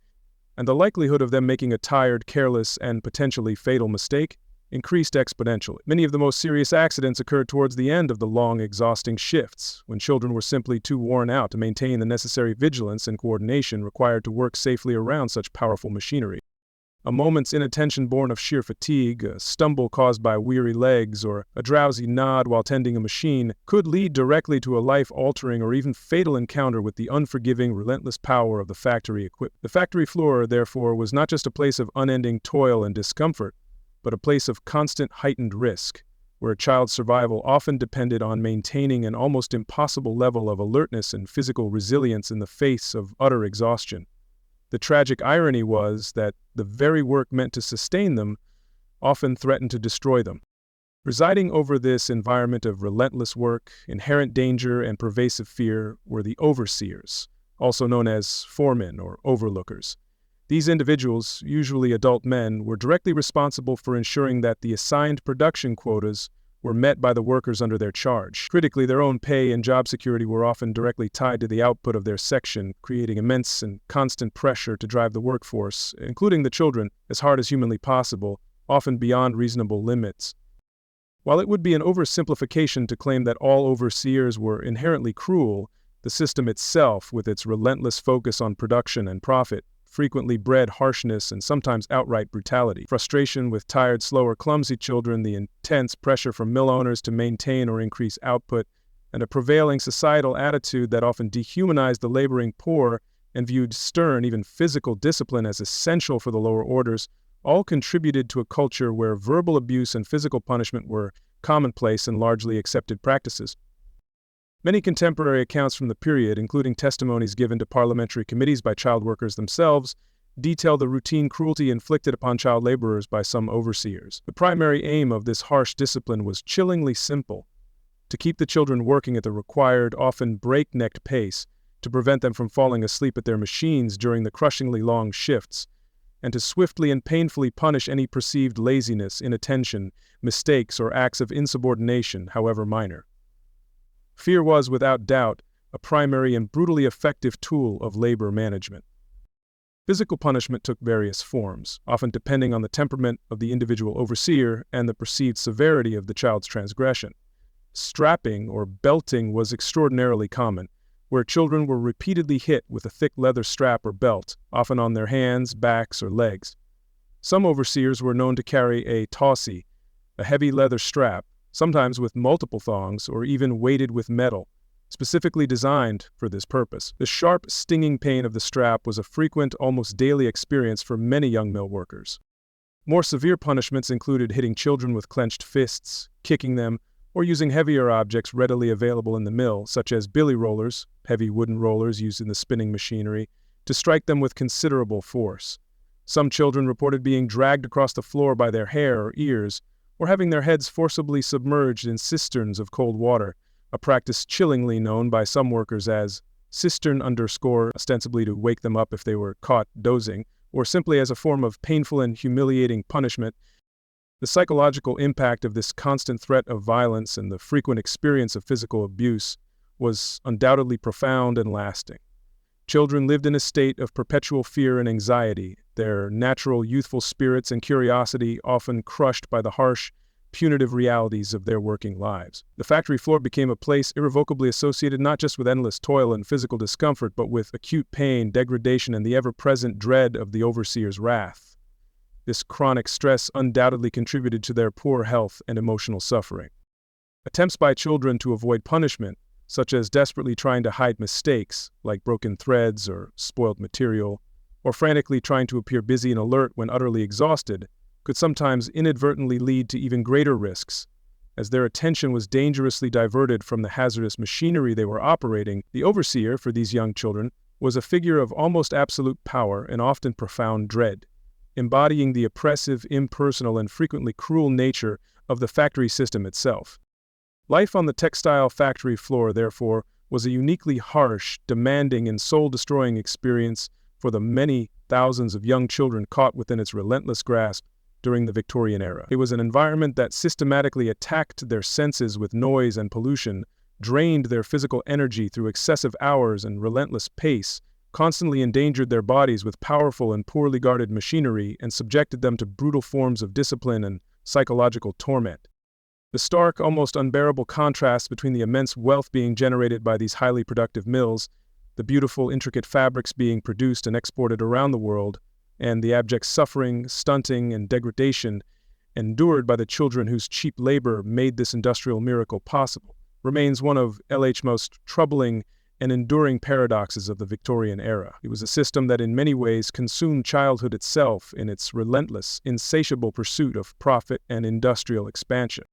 and the likelihood of them making a tired, careless, and potentially fatal mistake increased exponentially. Many of the most serious accidents occurred towards the end of the long, exhausting shifts, when children were simply too worn out to maintain the necessary vigilance and coordination required to work safely around such powerful machinery. A moment's inattention born of sheer fatigue, a stumble caused by weary legs, or a drowsy nod while tending a machine could lead directly to a life-altering or even fatal encounter with the unforgiving, relentless power of the factory equipment. The factory floor, therefore, was not just a place of unending toil and discomfort, but a place of constant heightened risk, where a child's survival often depended on maintaining an almost impossible level of alertness and physical resilience in the face of utter exhaustion. The tragic irony was that the very work meant to sustain them often threatened to destroy them. Presiding over this environment of relentless work, inherent danger, and pervasive fear were the overseers, also known as foremen or overlookers. These individuals, usually adult men, were directly responsible for ensuring that the assigned production quotas were met by the workers under their charge. Critically, their own pay and job security were often directly tied to the output of their section, creating immense and constant pressure to drive the workforce, including the children, as hard as humanly possible, often beyond reasonable limits. While it would be an oversimplification to claim that all overseers were inherently cruel, the system itself, with its relentless focus on production and profit, frequently bred harshness and sometimes outright brutality. Frustration with tired, slow, or clumsy children, the intense pressure from mill owners to maintain or increase output, and a prevailing societal attitude that often dehumanized the laboring poor and viewed stern, even physical discipline as essential for the lower orders, all contributed to a culture where verbal abuse and physical punishment were commonplace and largely accepted practices. Many contemporary accounts from the period, including testimonies given to parliamentary committees by child workers themselves, detail the routine cruelty inflicted upon child laborers by some overseers. The primary aim of this harsh discipline was chillingly simple: to keep the children working at the required, often breakneck pace, to prevent them from falling asleep at their machines during the crushingly long shifts, and to swiftly and painfully punish any perceived laziness, inattention, mistakes, or acts of insubordination, however minor. Fear was, without doubt, a primary and brutally effective tool of labor management. Physical punishment took various forms, often depending on the temperament of the individual overseer and the perceived severity of the child's transgression. Strapping or belting was extraordinarily common, where children were repeatedly hit with a thick leather strap or belt, often on their hands, backs, or legs. Some overseers were known to carry a tossie, a heavy leather strap, sometimes with multiple thongs or even weighted with metal, specifically designed for this purpose. The sharp, stinging pain of the strap was a frequent, almost daily experience for many young mill workers. More severe punishments included hitting children with clenched fists, kicking them, or using heavier objects readily available in the mill, such as billy rollers, heavy wooden rollers used in the spinning machinery, to strike them with considerable force. Some children reported being dragged across the floor by their hair or ears, or having their heads forcibly submerged in cisterns of cold water, a practice chillingly known by some workers as cistern _ ostensibly to wake them up if they were caught dozing, or simply as a form of painful and humiliating punishment. The psychological impact of this constant threat of violence and the frequent experience of physical abuse was undoubtedly profound and lasting. Children lived in a state of perpetual fear and anxiety, their natural youthful spirits and curiosity often crushed by the harsh, punitive realities of their working lives. The factory floor became a place irrevocably associated not just with endless toil and physical discomfort, but with acute pain, degradation, and the ever-present dread of the overseer's wrath. This chronic stress undoubtedly contributed to their poor health and emotional suffering. Attempts by children to avoid punishment, such as desperately trying to hide mistakes, like broken threads or spoiled material, or frantically trying to appear busy and alert when utterly exhausted, could sometimes inadvertently lead to even greater risks. As their attention was dangerously diverted from the hazardous machinery they were operating, the overseer, for these young children, was a figure of almost absolute power and often profound dread, embodying the oppressive, impersonal, and frequently cruel nature of the factory system itself. Life on the textile factory floor, therefore, was a uniquely harsh, demanding, and soul-destroying experience for the many thousands of young children caught within its relentless grasp during the Victorian era. It was an environment that systematically attacked their senses with noise and pollution, drained their physical energy through excessive hours and relentless pace, constantly endangered their bodies with powerful and poorly guarded machinery, and subjected them to brutal forms of discipline and psychological torment. The stark, almost unbearable contrast between the immense wealth being generated by these highly productive mills, the beautiful, intricate fabrics being produced and exported around the world, and the abject suffering, stunting, and degradation endured by the children whose cheap labor made this industrial miracle possible, remains one of LH's most troubling and enduring paradoxes of the Victorian era. It was a system that in many ways consumed childhood itself in its relentless, insatiable pursuit of profit and industrial expansion.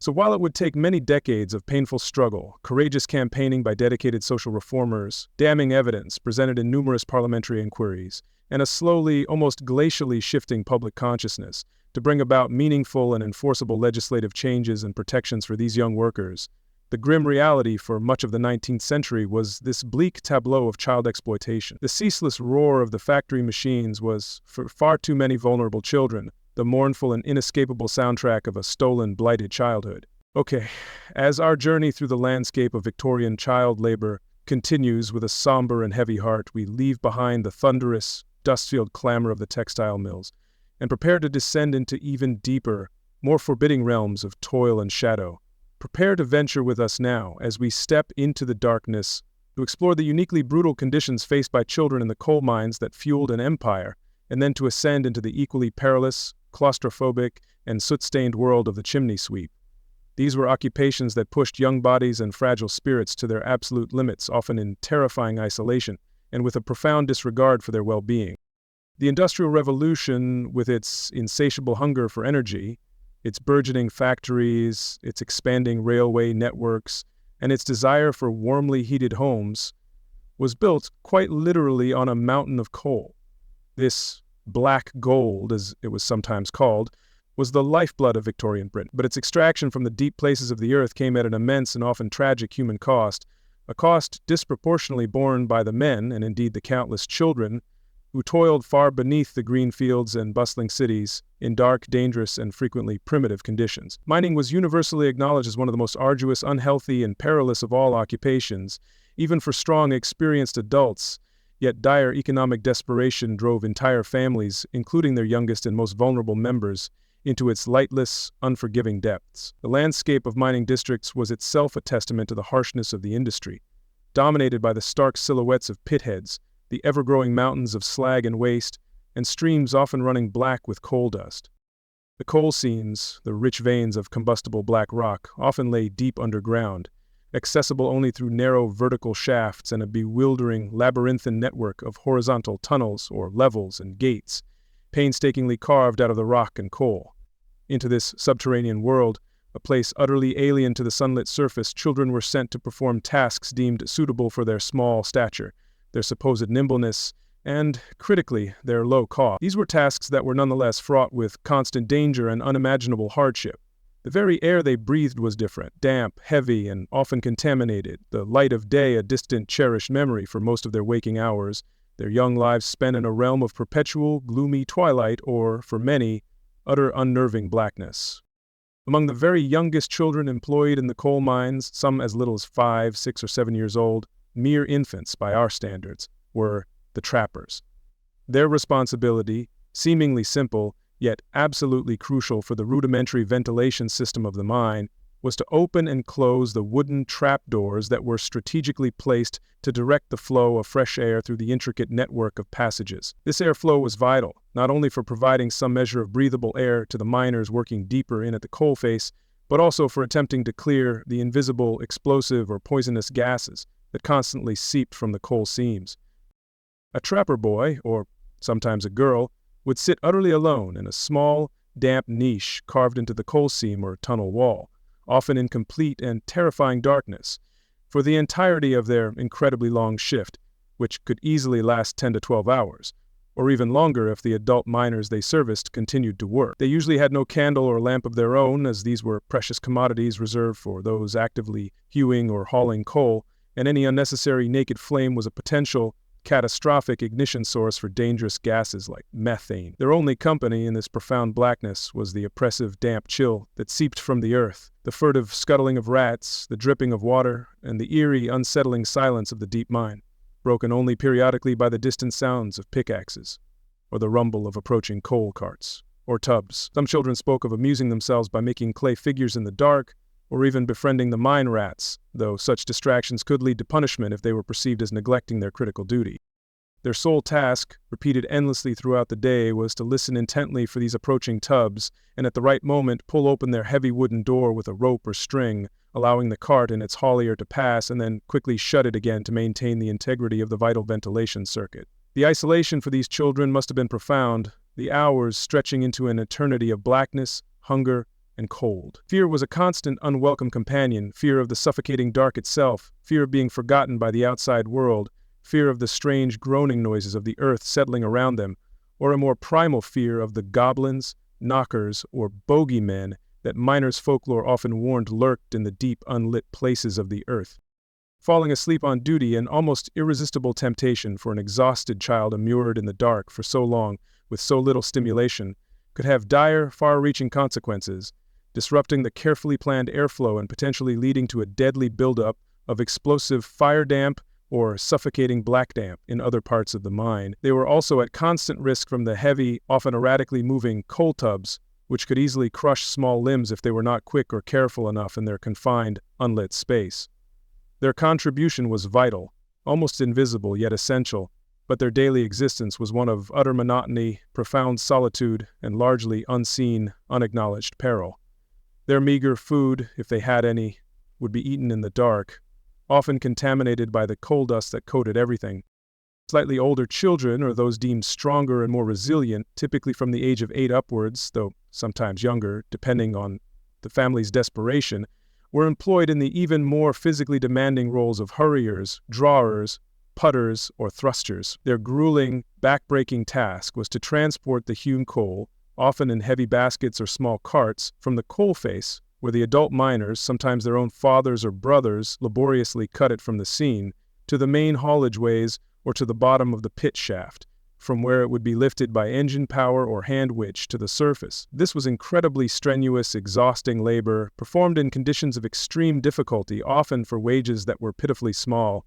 So while it would take many decades of painful struggle, courageous campaigning by dedicated social reformers, damning evidence presented in numerous parliamentary inquiries, and a slowly, almost glacially shifting public consciousness to bring about meaningful and enforceable legislative changes and protections for these young workers, the grim reality for much of the 19th century was this bleak tableau of child exploitation. The ceaseless roar of the factory machines was, for far too many vulnerable children, the mournful and inescapable soundtrack of a stolen, blighted childhood. Okay, as our journey through the landscape of Victorian child labor continues with a somber and heavy heart, we leave behind the thunderous, dust-filled clamor of the textile mills and prepare to descend into even deeper, more forbidding realms of toil and shadow. Prepare to venture with us now as we step into the darkness to explore the uniquely brutal conditions faced by children in the coal mines that fueled an empire, and then to ascend into the equally perilous, claustrophobic, and soot-stained world of the chimney sweep. These were occupations that pushed young bodies and fragile spirits to their absolute limits, often in terrifying isolation, and with a profound disregard for their well-being. The Industrial Revolution, with its insatiable hunger for energy, its burgeoning factories, its expanding railway networks, and its desire for warmly heated homes, was built quite literally on a mountain of coal. This black gold, as it was sometimes called, was the lifeblood of Victorian Britain, but its extraction from the deep places of the earth came at an immense and often tragic human cost, a cost disproportionately borne by the men, and indeed the countless children, who toiled far beneath the green fields and bustling cities in dark, dangerous, and frequently primitive conditions. Mining was universally acknowledged as one of the most arduous, unhealthy, and perilous of all occupations, even for strong, experienced adults, yet dire economic desperation drove entire families, including their youngest and most vulnerable members, into its lightless, unforgiving depths. The landscape of mining districts was itself a testament to the harshness of the industry, dominated by the stark silhouettes of pitheads, the ever-growing mountains of slag and waste, and streams often running black with coal dust. The coal seams, the rich veins of combustible black rock, often lay deep underground, accessible only through narrow vertical shafts and a bewildering, labyrinthine network of horizontal tunnels or levels and gates, painstakingly carved out of the rock and coal. Into this subterranean world, a place utterly alien to the sunlit surface, children were sent to perform tasks deemed suitable for their small stature, their supposed nimbleness, and, critically, their low cost. These were tasks that were nonetheless fraught with constant danger and unimaginable hardship. The very air they breathed was different, damp, heavy, and often contaminated, the light of day a distant, cherished memory for most of their waking hours, their young lives spent in a realm of perpetual, gloomy twilight or, for many, utter unnerving blackness. Among the very youngest children employed in the coal mines, some as little as 5, 6, or 7 years old, mere infants by our standards, were the trappers. Their responsibility, seemingly simple, yet absolutely crucial for the rudimentary ventilation system of the mine, was to open and close the wooden trapdoors that were strategically placed to direct the flow of fresh air through the intricate network of passages. This airflow was vital, not only for providing some measure of breathable air to the miners working deeper in at the coalface, but also for attempting to clear the invisible, explosive, or poisonous gases that constantly seeped from the coal seams. A trapper boy, or sometimes a girl, would sit utterly alone in a small, damp niche carved into the coal seam or tunnel wall, often in complete and terrifying darkness, for the entirety of their incredibly long shift, which could easily last 10 to 12 hours, or even longer if the adult miners they serviced continued to work. They usually had no candle or lamp of their own, as these were precious commodities reserved for those actively hewing or hauling coal, and any unnecessary naked flame was a potential catastrophic ignition source for dangerous gases like methane. Their only company in this profound blackness was the oppressive damp chill that seeped from the earth, the furtive scuttling of rats, the dripping of water, and the eerie, unsettling silence of the deep mine, broken only periodically by the distant sounds of pickaxes, or the rumble of approaching coal carts, or tubs. Some children spoke of amusing themselves by making clay figures in the dark, or even befriending the mine rats, though such distractions could lead to punishment if they were perceived as neglecting their critical duty. Their sole task, repeated endlessly throughout the day, was to listen intently for these approaching tubs, and at the right moment pull open their heavy wooden door with a rope or string, allowing the cart and its haulier to pass, and then quickly shut it again to maintain the integrity of the vital ventilation circuit. The isolation for these children must have been profound, the hours stretching into an eternity of blackness, hunger, and cold. Fear was a constant, unwelcome companion, fear of the suffocating dark itself, fear of being forgotten by the outside world, fear of the strange groaning noises of the earth settling around them, or a more primal fear of the goblins, knockers, or bogeymen that miners' folklore often warned lurked in the deep, unlit places of the earth. Falling asleep on duty, an almost irresistible temptation for an exhausted child immured in the dark for so long, with so little stimulation, could have dire, far-reaching consequences, disrupting the carefully planned airflow and potentially leading to a deadly buildup of explosive fire damp or suffocating black damp in other parts of the mine. They were also at constant risk from the heavy, often erratically moving coal tubs, which could easily crush small limbs if they were not quick or careful enough in their confined, unlit space. Their contribution was vital, almost invisible yet essential, but their daily existence was one of utter monotony, profound solitude, and largely unseen, unacknowledged peril. Their meager food, if they had any, would be eaten in the dark, often contaminated by the coal dust that coated everything. Slightly older children, or those deemed stronger and more resilient, typically from the age of 8 upwards, though sometimes younger, depending on the family's desperation, were employed in the even more physically demanding roles of hurriers, drawers, putters, or thrusters. Their grueling, back-breaking task was to transport the hewn coal, often in heavy baskets or small carts, from the coal face, where the adult miners, sometimes their own fathers or brothers, laboriously cut it from the scene, to the main haulage ways or to the bottom of the pit shaft, from where it would be lifted by engine power or hand winch to the surface. This was incredibly strenuous, exhausting labor, performed in conditions of extreme difficulty, often for wages that were pitifully small.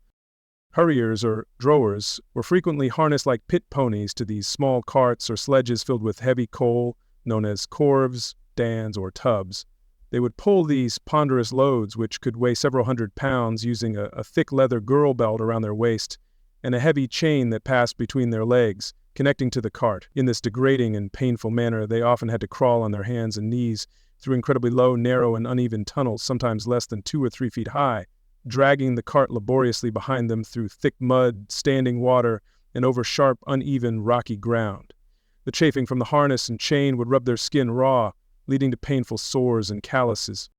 Hurriers, or drawers, were frequently harnessed like pit ponies to these small carts or sledges filled with heavy coal, known as corves, dans, or tubs. They would pull these ponderous loads, which could weigh several hundred pounds, using a thick leather girdle belt around their waist and a heavy chain that passed between their legs, connecting to the cart. In this degrading and painful manner, they often had to crawl on their hands and knees through incredibly low, narrow, and uneven tunnels, sometimes less than 2 or 3 feet high, dragging the cart laboriously behind them through thick mud, standing water, and over sharp, uneven, rocky ground. The chafing from the harness and chain would rub their skin raw, leading to painful sores and calluses.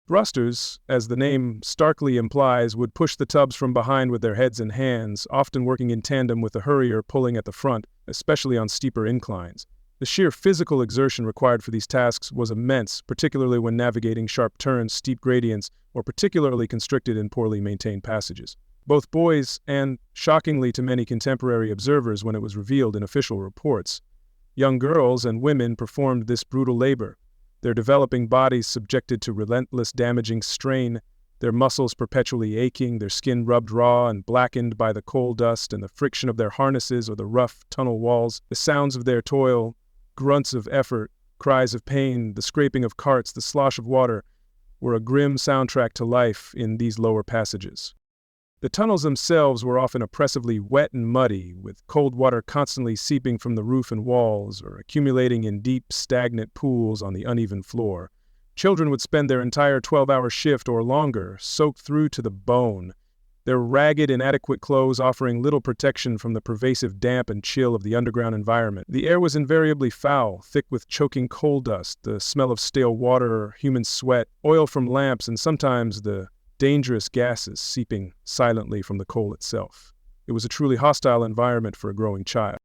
Thrusters, as the name starkly implies, would push the tubs from behind with their heads and hands, often working in tandem with the hurrier pulling at the front, especially on steeper inclines. The sheer physical exertion required for these tasks was immense, particularly when navigating sharp turns, steep gradients, or particularly constricted and poorly maintained passages. Both boys and, shockingly to many contemporary observers when it was revealed in official reports, young girls and women performed this brutal labor, their developing bodies subjected to relentless damaging strain, their muscles perpetually aching, their skin rubbed raw and blackened by the coal dust and the friction of their harnesses or the rough tunnel walls, the sounds of their toil, grunts of effort, cries of pain, the scraping of carts, the slosh of water, were a grim soundtrack to life in these lower passages. The tunnels themselves were often oppressively wet and muddy, with cold water constantly seeping from the roof and walls or accumulating in deep, stagnant pools on the uneven floor. Children would spend their entire 12-hour shift or longer, soaked through to the bone, their ragged, inadequate clothes offering little protection from the pervasive damp and chill of the underground environment. The air was invariably foul, thick with choking coal dust, the smell of stale water, human sweat, oil from lamps, and sometimes the dangerous gases seeping silently from the coal itself. It was a truly hostile environment for a growing child.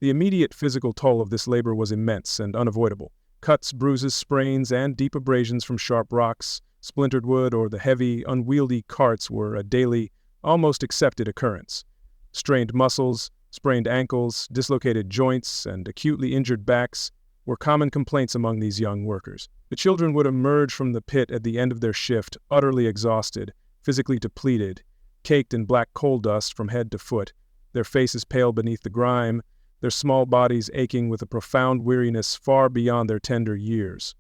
The immediate physical toll of this labor was immense and unavoidable. Cuts, bruises, sprains, and deep abrasions from sharp rocks, splintered wood, or the heavy, unwieldy carts were a daily, almost accepted occurrence. Strained muscles, sprained ankles, dislocated joints, and acutely injured backs were common complaints among these young workers. The children would emerge from the pit at the end of their shift, utterly exhausted, physically depleted, caked in black coal dust from head to foot, their faces pale beneath the grime, their small bodies aching with a profound weariness far beyond their tender years.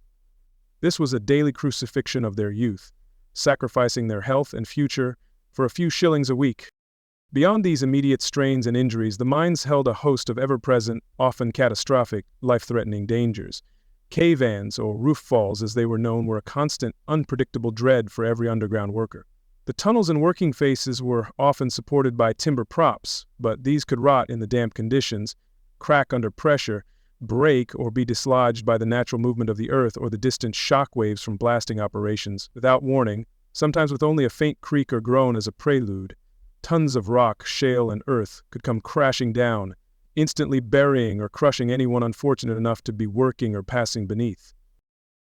This was a daily crucifixion of their youth, sacrificing their health and future for a few shillings a week. Beyond these immediate strains and injuries, the mines held a host of ever-present, often catastrophic, life-threatening dangers. Cave-ins, or roof falls as they were known, were a constant, unpredictable dread for every underground worker. The tunnels and working faces were often supported by timber props, but these could rot in the damp conditions, crack under pressure, break or be dislodged by the natural movement of the earth or the distant shock waves from blasting operations. Without warning, sometimes with only a faint creak or groan as a prelude, tons of rock, shale, and earth could come crashing down, instantly burying or crushing anyone unfortunate enough to be working or passing beneath.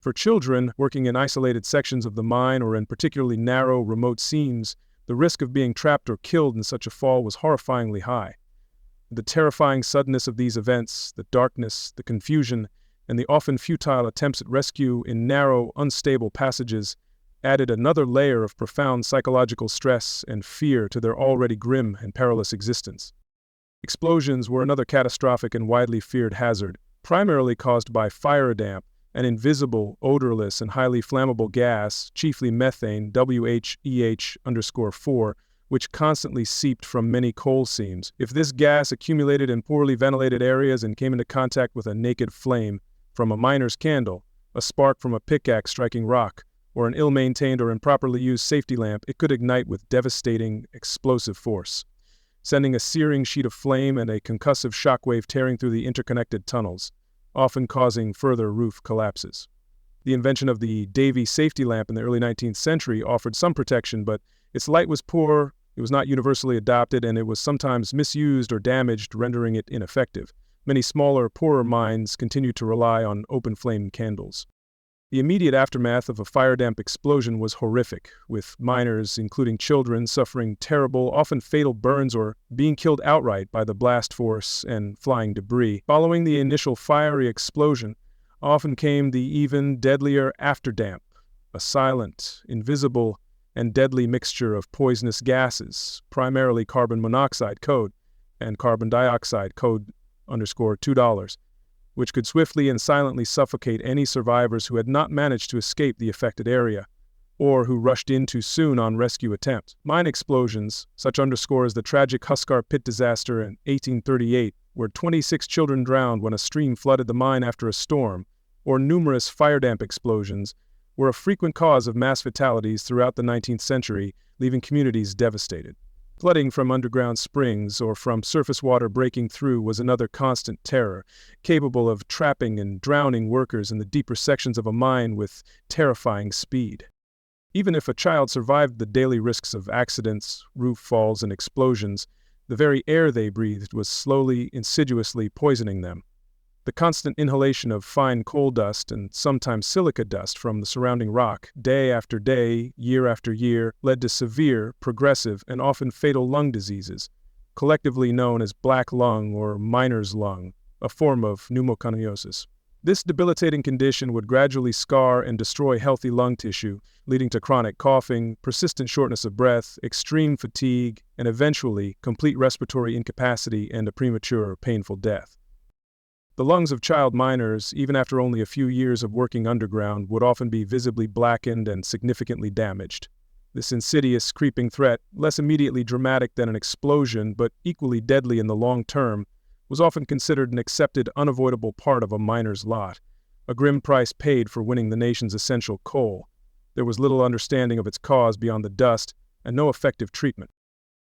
For children working in isolated sections of the mine or in particularly narrow, remote seams, the risk of being trapped or killed in such a fall was horrifyingly high. The terrifying suddenness of these events, the darkness, the confusion, and the often futile attempts at rescue in narrow, unstable passages added another layer of profound psychological stress and fear to their already grim and perilous existence. Explosions were another catastrophic and widely feared hazard, primarily caused by fire damp, an invisible, odorless, and highly flammable gas, chiefly methane, WHEH_4, which constantly seeped from many coal seams. If this gas accumulated in poorly ventilated areas and came into contact with a naked flame from a miner's candle, a spark from a pickaxe striking rock, or an ill-maintained or improperly used safety lamp, it could ignite with devastating, explosive force, sending a searing sheet of flame and a concussive shockwave tearing through the interconnected tunnels, often causing further roof collapses. The invention of the Davy safety lamp in the early 19th century offered some protection, but its light was poor, it was not universally adopted, and it was sometimes misused or damaged, rendering it ineffective. Many smaller, poorer mines continued to rely on open-flame candles. The immediate aftermath of a fire-damp explosion was horrific, with miners, including children, suffering terrible, often fatal burns or being killed outright by the blast force and flying debris. Following the initial fiery explosion, often came the even deadlier afterdamp, a silent, invisible, and deadly mixture of poisonous gases, primarily carbon monoxide code and carbon dioxide code $2, which could swiftly and silently suffocate any survivors who had not managed to escape the affected area, or who rushed in too soon on rescue attempts. Mine explosions, such as the tragic Huskar pit disaster in 1838, where 26 children drowned when a stream flooded the mine after a storm, or numerous fire-damp explosions, were a frequent cause of mass fatalities throughout the 19th century, leaving communities devastated. Flooding from underground springs or from surface water breaking through was another constant terror, capable of trapping and drowning workers in the deeper sections of a mine with terrifying speed. Even if a child survived the daily risks of accidents, roof falls, and explosions, the very air they breathed was slowly, insidiously poisoning them. The constant inhalation of fine coal dust and sometimes silica dust from the surrounding rock, day after day, year after year, led to severe, progressive, and often fatal lung diseases, collectively known as black lung or miner's lung, a form of pneumoconiosis. This debilitating condition would gradually scar and destroy healthy lung tissue, leading to chronic coughing, persistent shortness of breath, extreme fatigue, and eventually complete respiratory incapacity and a premature, painful death. The lungs of child miners, even after only a few years of working underground, would often be visibly blackened and significantly damaged. This insidious, creeping threat, less immediately dramatic than an explosion but equally deadly in the long term, was often considered an accepted, unavoidable part of a miner's lot, a grim price paid for winning the nation's essential coal. There was little understanding of its cause beyond the dust, and no effective treatment.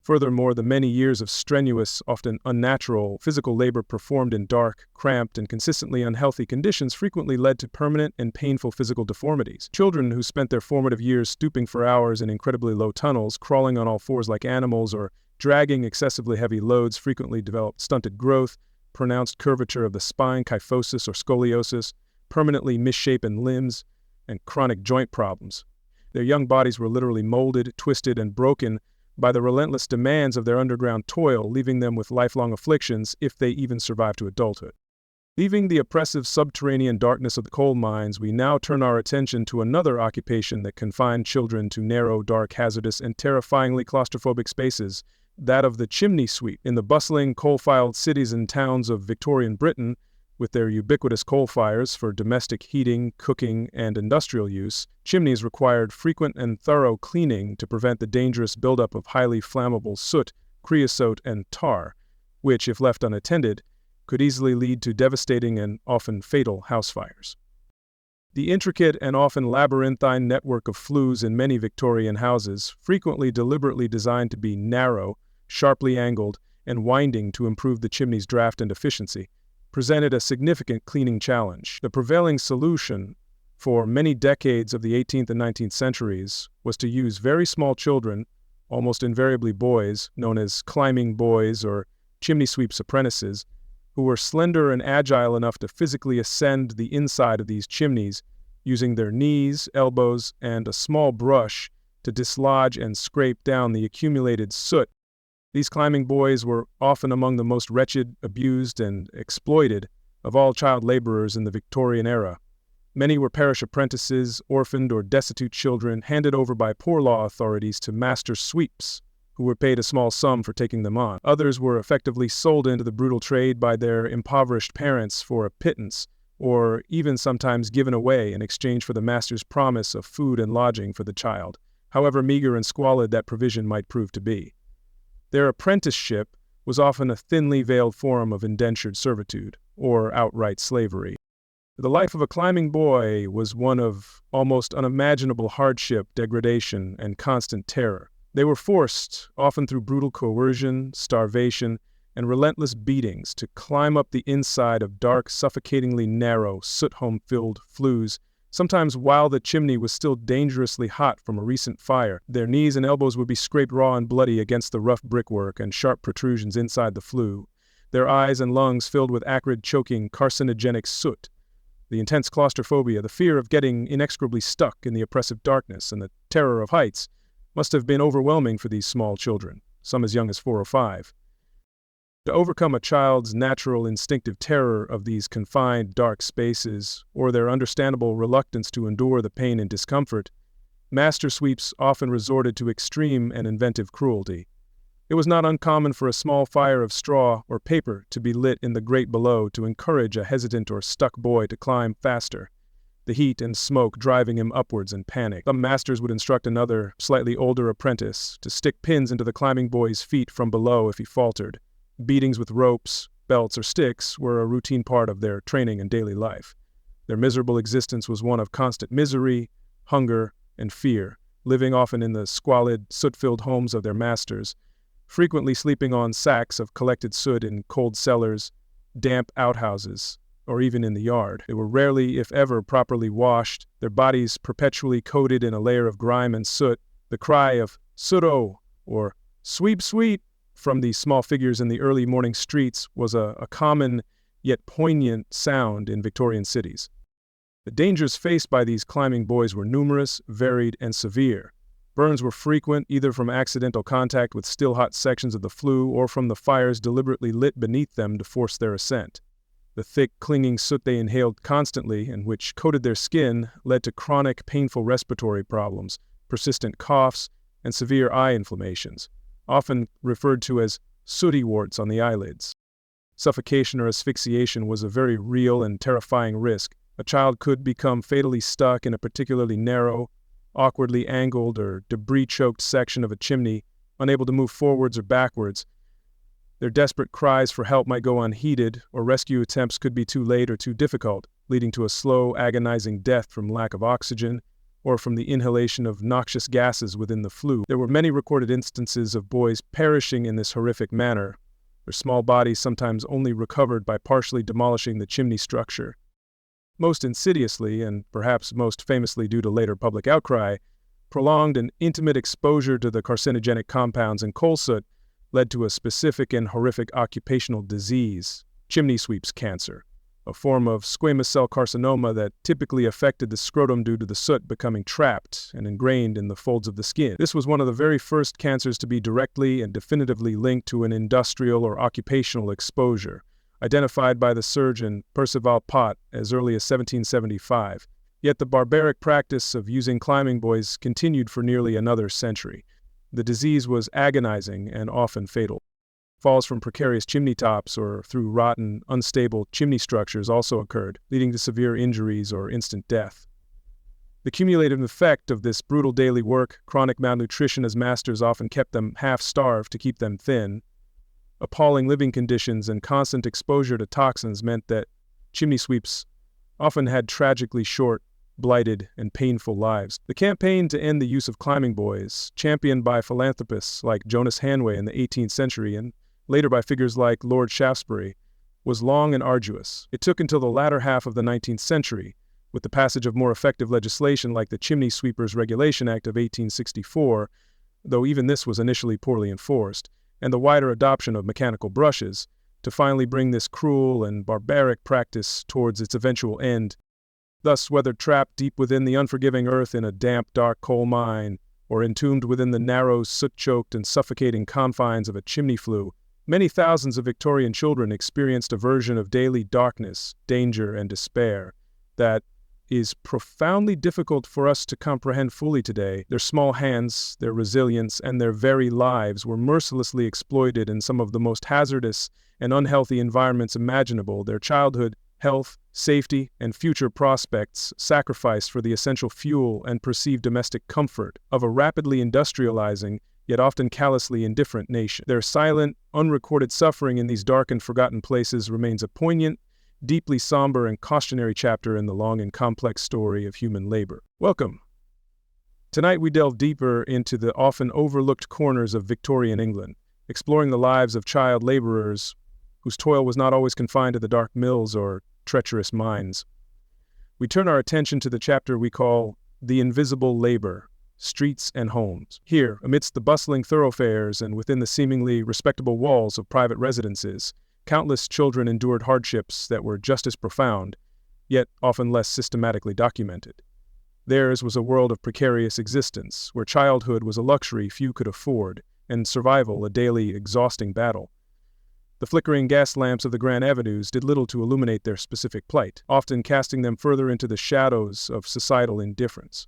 Furthermore, the many years of strenuous, often unnatural, physical labor performed in dark, cramped, and consistently unhealthy conditions frequently led to permanent and painful physical deformities. Children who spent their formative years stooping for hours in incredibly low tunnels, crawling on all fours like animals, or dragging excessively heavy loads frequently developed stunted growth, pronounced curvature of the spine, kyphosis or scoliosis, permanently misshapen limbs, and chronic joint problems. Their young bodies were literally molded, twisted, and broken by the relentless demands of their underground toil, leaving them with lifelong afflictions if they even survived to adulthood. Leaving the oppressive subterranean darkness of the coal mines, we now turn our attention to another occupation that confined children to narrow, dark, hazardous, and terrifyingly claustrophobic spaces, that of the chimney sweep. In the bustling, coal-fired cities and towns of Victorian Britain, with their ubiquitous coal fires for domestic heating, cooking, and industrial use, chimneys required frequent and thorough cleaning to prevent the dangerous buildup of highly flammable soot, creosote, and tar, which, if left unattended, could easily lead to devastating and often fatal house fires. The intricate and often labyrinthine network of flues in many Victorian houses, frequently deliberately designed to be narrow, sharply angled, and winding to improve the chimney's draft and efficiency, presented a significant cleaning challenge. The prevailing solution for many decades of the 18th and 19th centuries was to use very small children, almost invariably boys, known as climbing boys or chimney sweeps apprentices, who were slender and agile enough to physically ascend the inside of these chimneys, using their knees, elbows, and a small brush to dislodge and scrape down the accumulated soot. These climbing boys were often among the most wretched, abused, and exploited of all child laborers in the Victorian era. Many were parish apprentices, orphaned or destitute children handed over by poor law authorities to master sweeps, who were paid a small sum for taking them on. Others were effectively sold into the brutal trade by their impoverished parents for a pittance, or even sometimes given away in exchange for the master's promise of food and lodging for the child, however meager and squalid that provision might prove to be. Their apprenticeship was often a thinly veiled form of indentured servitude, or outright slavery. The life of a climbing boy was one of almost unimaginable hardship, degradation, and constant terror. They were forced, often through brutal coercion, starvation, and relentless beatings, to climb up the inside of dark, suffocatingly narrow, soot-home-filled flues, sometimes while the chimney was still dangerously hot from a recent fire. Their knees and elbows would be scraped raw and bloody against the rough brickwork and sharp protrusions inside the flue, their eyes and lungs filled with acrid, choking, carcinogenic soot. The intense claustrophobia, the fear of getting inexorably stuck in the oppressive darkness, and the terror of heights must have been overwhelming for these small children, some as young as 4 or 5. To overcome a child's natural instinctive terror of these confined, dark spaces, or their understandable reluctance to endure the pain and discomfort, master sweeps often resorted to extreme and inventive cruelty. It was not uncommon for a small fire of straw or paper to be lit in the grate below to encourage a hesitant or stuck boy to climb faster, the heat and smoke driving him upwards in panic. Some masters would instruct another, slightly older apprentice to stick pins into the climbing boy's feet from below if he faltered. Beatings with ropes, belts, or sticks were a routine part of their training and daily life. Their miserable existence was one of constant misery, hunger, and fear, living often in the squalid, soot-filled homes of their masters, frequently sleeping on sacks of collected soot in cold cellars, damp outhouses, or even in the yard. They were rarely, if ever, properly washed, their bodies perpetually coated in a layer of grime and soot. The cry of "Soot-o" or "Sweep, sweep" from these small figures in the early morning streets was a common yet poignant sound in Victorian cities. The dangers faced by these climbing boys were numerous, varied, and severe. Burns were frequent, either from accidental contact with still-hot sections of the flue or from the fires deliberately lit beneath them to force their ascent. The thick, clinging soot they inhaled constantly, and which coated their skin, led to chronic, painful respiratory problems, persistent coughs, and severe eye inflammations, often referred to as sooty warts on the eyelids. Suffocation or asphyxiation was a very real and terrifying risk. A child could become fatally stuck in a particularly narrow, awkwardly angled or debris-choked section of a chimney, unable to move forwards or backwards. Their desperate cries for help might go unheeded, or rescue attempts could be too late or too difficult, leading to a slow, agonizing death from lack of oxygen or from the inhalation of noxious gases within the flue. There were many recorded instances of boys perishing in this horrific manner, their small bodies sometimes only recovered by partially demolishing the chimney structure. Most insidiously, and perhaps most famously due to later public outcry, prolonged and intimate exposure to the carcinogenic compounds in coal soot led to a specific and horrific occupational disease, chimney sweep's cancer, a form of squamous cell carcinoma that typically affected the scrotum due to the soot becoming trapped and ingrained in the folds of the skin. This was one of the very first cancers to be directly and definitively linked to an industrial or occupational exposure, identified by the surgeon Percival Pott as early as 1775. Yet the barbaric practice of using climbing boys continued for nearly another century. The disease was agonizing and often fatal. Falls from precarious chimney tops or through rotten, unstable chimney structures also occurred, leading to severe injuries or instant death. The cumulative effect of this brutal daily work, chronic malnutrition as masters often kept them half-starved to keep them thin, appalling living conditions and constant exposure to toxins meant that chimney sweeps often had tragically short, blighted, and painful lives. The campaign to end the use of climbing boys, championed by philanthropists like Jonas Hanway in the 18th century and later by figures like Lord Shaftesbury, was long and arduous. It took until the latter half of the 19th century, with the passage of more effective legislation like the Chimney Sweepers Regulation Act of 1864, though even this was initially poorly enforced, and the wider adoption of mechanical brushes, to finally bring this cruel and barbaric practice towards its eventual end. Thus, whether trapped deep within the unforgiving earth in a damp, dark coal mine, or entombed within the narrow, soot-choked and suffocating confines of a chimney flue, Many thousands of Victorian children experienced a version of daily darkness, danger, and despair that is profoundly difficult for us to comprehend fully today. Their small hands, their resilience, and their very lives were mercilessly exploited in some of the most hazardous and unhealthy environments imaginable. Their childhood, health, safety, and future prospects sacrificed for the essential fuel and perceived domestic comfort of a rapidly industrializing, yet often callously indifferent nation. Their silent, unrecorded suffering in these dark and forgotten places remains a poignant, deeply somber and cautionary chapter in the long and complex story of human labor. Welcome. Tonight we delve deeper into the often overlooked corners of Victorian England, exploring the lives of child laborers whose toil was not always confined to the dark mills or treacherous mines. We turn our attention to the chapter we call The Invisible Labor, Streets and Homes. Here, amidst the bustling thoroughfares and within the seemingly respectable walls of private residences, countless children endured hardships that were just as profound, yet often less systematically documented. Theirs was a world of precarious existence, where childhood was a luxury few could afford, and survival a daily, exhausting battle. The flickering gas lamps of the grand avenues did little to illuminate their specific plight, often casting them further into the shadows of societal indifference.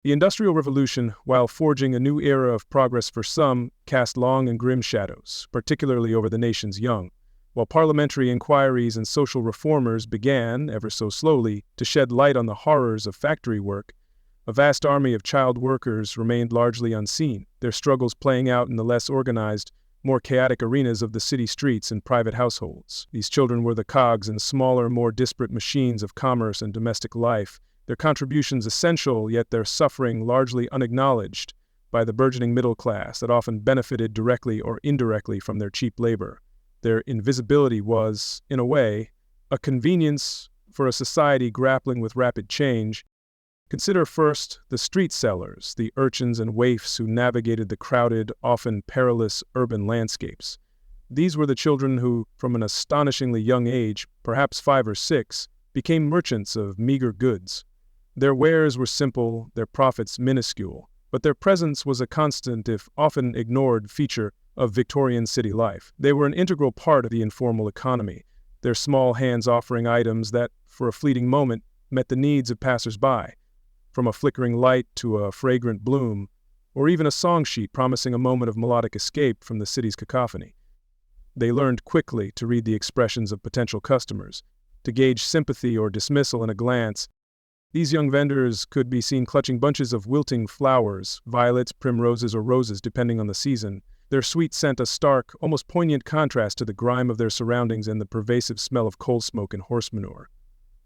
The Industrial Revolution, while forging a new era of progress for some, cast long and grim shadows, particularly over the nation's young. While parliamentary inquiries and social reformers began, ever so slowly, to shed light on the horrors of factory work, a vast army of child workers remained largely unseen, their struggles playing out in the less organized, more chaotic arenas of the city streets and private households. These children were the cogs in smaller, more disparate machines of commerce and domestic life, their contributions essential, yet their suffering largely unacknowledged by the burgeoning middle class that often benefited directly or indirectly from their cheap labor. Their invisibility was, in a way, a convenience for a society grappling with rapid change. Consider first the street sellers, the urchins and waifs who navigated the crowded, often perilous urban landscapes. These were the children who, from an astonishingly young age, perhaps 5 or 6, became merchants of meager goods. Their wares were simple, their profits minuscule, but their presence was a constant, if often ignored, feature of Victorian city life. They were an integral part of the informal economy, their small hands offering items that, for a fleeting moment, met the needs of passers-by, from a flickering light to a fragrant bloom, or even a song sheet promising a moment of melodic escape from the city's cacophony. They learned quickly to read the expressions of potential customers, to gauge sympathy or dismissal in a glance. These young vendors could be seen clutching bunches of wilting flowers, violets, primroses, or roses depending on the season, their sweet scent a stark, almost poignant contrast to the grime of their surroundings and the pervasive smell of coal smoke and horse manure.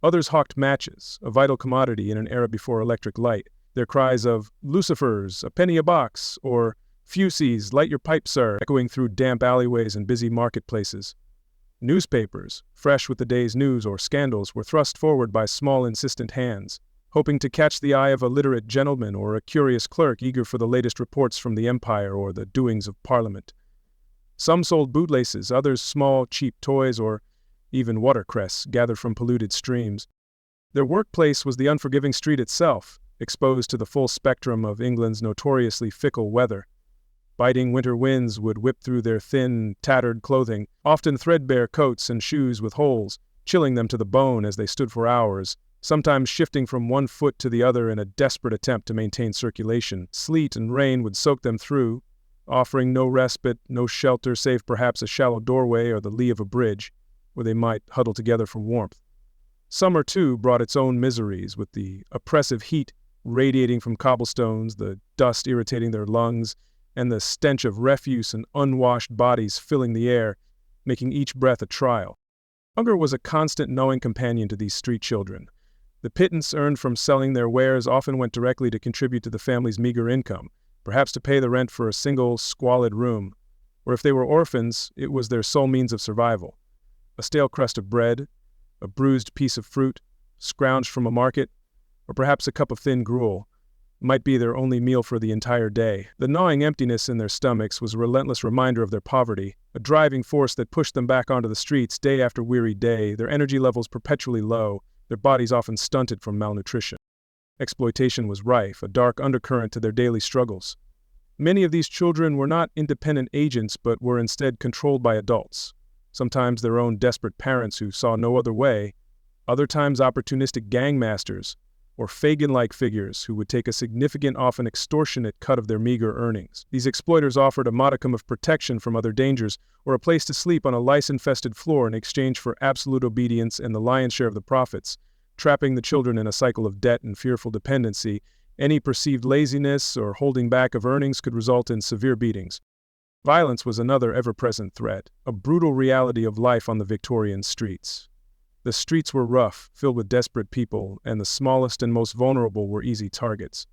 Others hawked matches, a vital commodity in an era before electric light. Their cries of "Lucifers, a penny a box," or "Fusees, light your pipe, sir," echoing through damp alleyways and busy marketplaces. Newspapers, fresh with the day's news or scandals, were thrust forward by small, insistent hands, hoping to catch the eye of a literate gentleman or a curious clerk eager for the latest reports from the Empire or the doings of Parliament. Some sold bootlaces, others small, cheap toys, or even watercress gathered from polluted streams. Their workplace was the unforgiving street itself, exposed to the full spectrum of England's notoriously fickle weather. Biting winter winds would whip through their thin, tattered clothing, often threadbare coats and shoes with holes, chilling them to the bone as they stood for hours, sometimes shifting from one foot to the other in a desperate attempt to maintain circulation. Sleet and rain would soak them through, offering no respite, no shelter save perhaps a shallow doorway or the lee of a bridge, where they might huddle together for warmth. Summer, too, brought its own miseries, with the oppressive heat radiating from cobblestones, the dust irritating their lungs, and the stench of refuse and unwashed bodies filling the air, making each breath a trial. Hunger was a constant knowing companion to these street children. The pittance earned from selling their wares often went directly to contribute to the family's meager income, perhaps to pay the rent for a single, squalid room, or if they were orphans, it was their sole means of survival. A stale crust of bread, a bruised piece of fruit, scrounged from a market, or perhaps a cup of thin gruel, might be their only meal for the entire day. The gnawing emptiness in their stomachs was a relentless reminder of their poverty, a driving force that pushed them back onto the streets day after weary day, their energy levels perpetually low, their bodies often stunted from malnutrition. Exploitation was rife, a dark undercurrent to their daily struggles. Many of these children were not independent agents but were instead controlled by adults, sometimes their own desperate parents who saw no other way, other times opportunistic gangmasters, or Fagin-like figures who would take a significant, often extortionate cut of their meager earnings. These exploiters offered a modicum of protection from other dangers, or a place to sleep on a lice-infested floor in exchange for absolute obedience and the lion's share of the profits, trapping the children in a cycle of debt and fearful dependency. Any perceived laziness or holding back of earnings could result in severe beatings. Violence was another ever-present threat, a brutal reality of life on the Victorian streets. The streets were rough, filled with desperate people, and the smallest and most vulnerable were easy targets.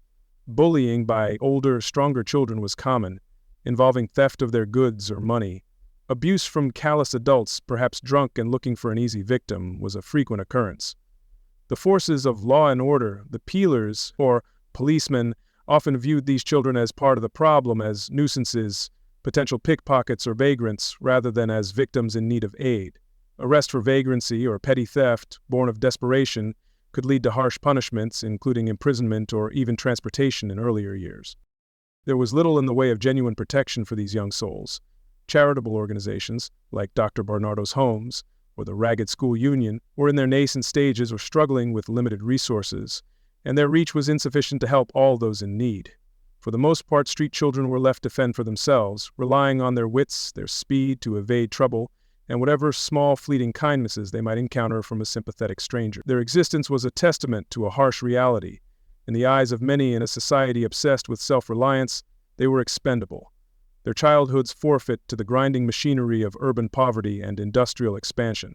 Bullying by older, stronger children was common, involving theft of their goods or money. Abuse from callous adults, perhaps drunk and looking for an easy victim, was a frequent occurrence. The forces of law and order, the peelers, or policemen, often viewed these children as part of the problem, as nuisances, potential pickpockets or vagrants, rather than as victims in need of aid. Arrest for vagrancy or petty theft, born of desperation, could lead to harsh punishments, including imprisonment or even transportation in earlier years. There was little in the way of genuine protection for these young souls. Charitable organizations, like Dr. Barnardo's Homes or the Ragged School Union, were in their nascent stages or struggling with limited resources, and their reach was insufficient to help all those in need. For the most part, street children were left to fend for themselves, relying on their wits, their speed to evade trouble, and whatever small fleeting kindnesses they might encounter from a sympathetic stranger. Their existence was a testament to a harsh reality. In the eyes of many in a society obsessed with self-reliance, they were expendable. Their childhoods forfeit to the grinding machinery of urban poverty and industrial expansion.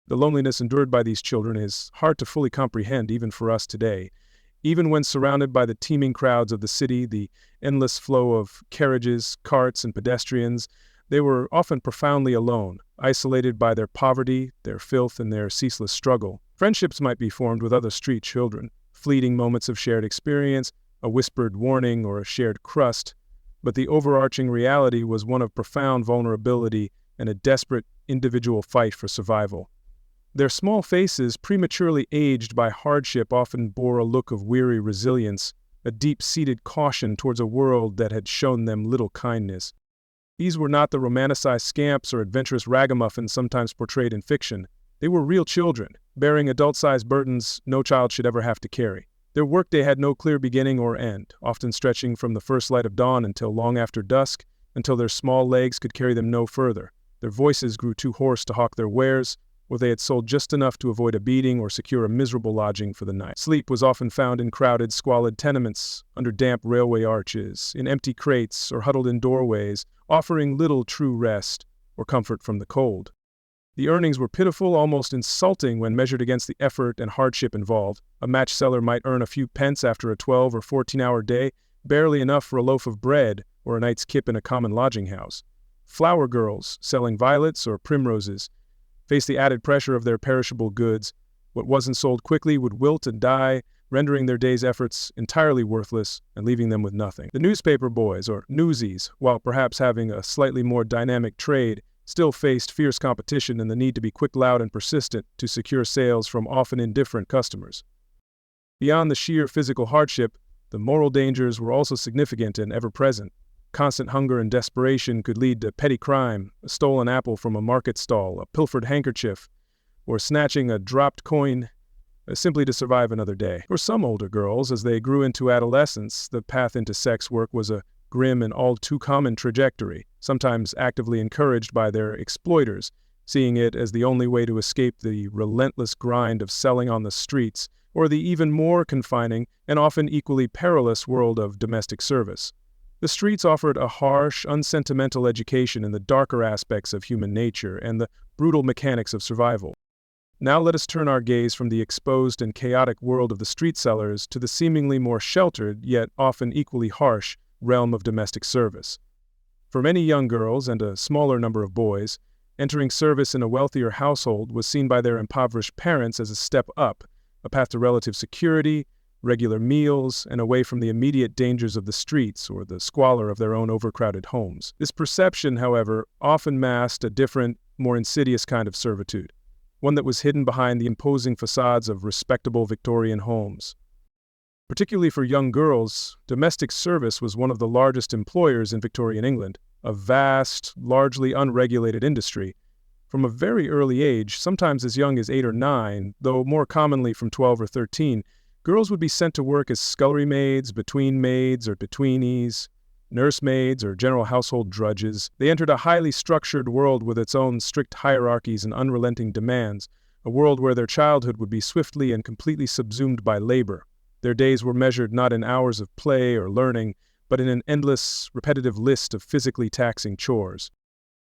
The loneliness endured by these children is hard to fully comprehend even for us today. Even when surrounded by the teeming crowds of the city, the endless flow of carriages, carts, and pedestrians, they were often profoundly alone, isolated by their poverty, their filth, and their ceaseless struggle. Friendships might be formed with other street children, fleeting moments of shared experience, a whispered warning, or a shared crust, but the overarching reality was one of profound vulnerability and a desperate individual fight for survival. Their small faces, prematurely aged by hardship, often bore a look of weary resilience, a deep-seated caution towards a world that had shown them little kindness. These were not the romanticized scamps or adventurous ragamuffins sometimes portrayed in fiction. They were real children, bearing adult-sized burdens no child should ever have to carry. Their workday had no clear beginning or end, often stretching from the first light of dawn until long after dusk, until their small legs could carry them no further. Their voices grew too hoarse to hawk their wares, or they had sold just enough to avoid a beating or secure a miserable lodging for the night. Sleep was often found in crowded, squalid tenements, under damp railway arches, in empty crates, or huddled in doorways, offering little true rest or comfort from the cold. The earnings were pitiful, almost insulting when measured against the effort and hardship involved. A match seller might earn a few pence after a 12 or 14-hour day, barely enough for a loaf of bread or a night's kip in a common lodging house. Flower girls, selling violets or primroses, faced the added pressure of their perishable goods. What wasn't sold quickly would wilt and die, rendering their day's efforts entirely worthless and leaving them with nothing. The newspaper boys, or newsies, while perhaps having a slightly more dynamic trade, still faced fierce competition and the need to be quick, loud, and persistent to secure sales from often indifferent customers. Beyond the sheer physical hardship, the moral dangers were also significant and ever-present. Constant hunger and desperation could lead to petty crime, a stolen apple from a market stall, a pilfered handkerchief, or snatching a dropped coin simply to survive another day. For some older girls, as they grew into adolescence, the path into sex work was a grim and all too common trajectory, sometimes actively encouraged by their exploiters, seeing it as the only way to escape the relentless grind of selling on the streets, or the even more confining and often equally perilous world of domestic service. The streets offered a harsh, unsentimental education in the darker aspects of human nature and the brutal mechanics of survival. Now let us turn our gaze from the exposed and chaotic world of the street sellers to the seemingly more sheltered, yet often equally harsh, realm of domestic service. For many young girls and a smaller number of boys, entering service in a wealthier household was seen by their impoverished parents as a step up, a path to relative security, regular meals, and away from the immediate dangers of the streets or the squalor of their own overcrowded homes. This perception, however, often masked a different, more insidious kind of servitude, one that was hidden behind the imposing facades of respectable Victorian homes. Particularly for young girls, domestic service was one of the largest employers in Victorian England, a vast, largely unregulated industry. From a very early age, sometimes as young as 8 or 9, though more commonly from 12 or 13, girls would be sent to work as scullery maids, between maids or betweenies, nursemaids or general household drudges. They entered a highly structured world with its own strict hierarchies and unrelenting demands, a world where their childhood would be swiftly and completely subsumed by labor. Their days were measured not in hours of play or learning, but in an endless, repetitive list of physically taxing chores.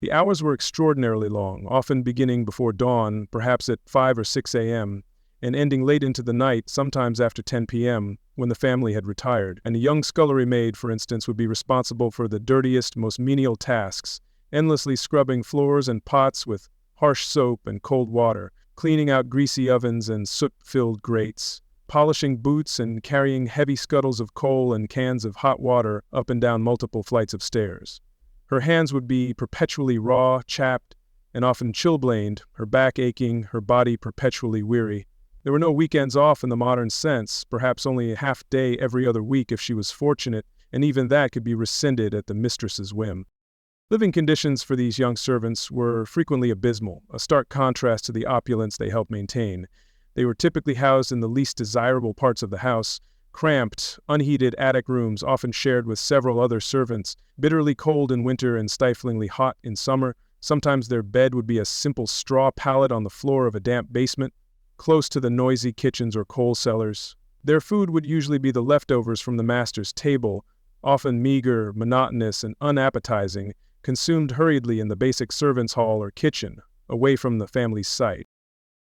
The hours were extraordinarily long, often beginning before dawn, perhaps at 5 or 6 a.m., and ending late into the night, sometimes after 10 p.m., when the family had retired. And a young scullery maid, for instance, would be responsible for the dirtiest, most menial tasks, endlessly scrubbing floors and pots with harsh soap and cold water, cleaning out greasy ovens and soot-filled grates, polishing boots and carrying heavy scuttles of coal and cans of hot water up and down multiple flights of stairs. Her hands would be perpetually raw, chapped, and often chilblained, her back aching, her body perpetually weary. There were no weekends off in the modern sense, perhaps only a half day every other week if she was fortunate, and even that could be rescinded at the mistress's whim. Living conditions for these young servants were frequently abysmal, a stark contrast to the opulence they helped maintain. They were typically housed in the least desirable parts of the house, cramped, unheated attic rooms often shared with several other servants, bitterly cold in winter and stiflingly hot in summer. Sometimes their bed would be a simple straw pallet on the floor of a damp basement, close to the noisy kitchens or coal cellars. Their food would usually be the leftovers from the master's table, often meager, monotonous, and unappetizing, consumed hurriedly in the basic servants' hall or kitchen, away from the family's sight.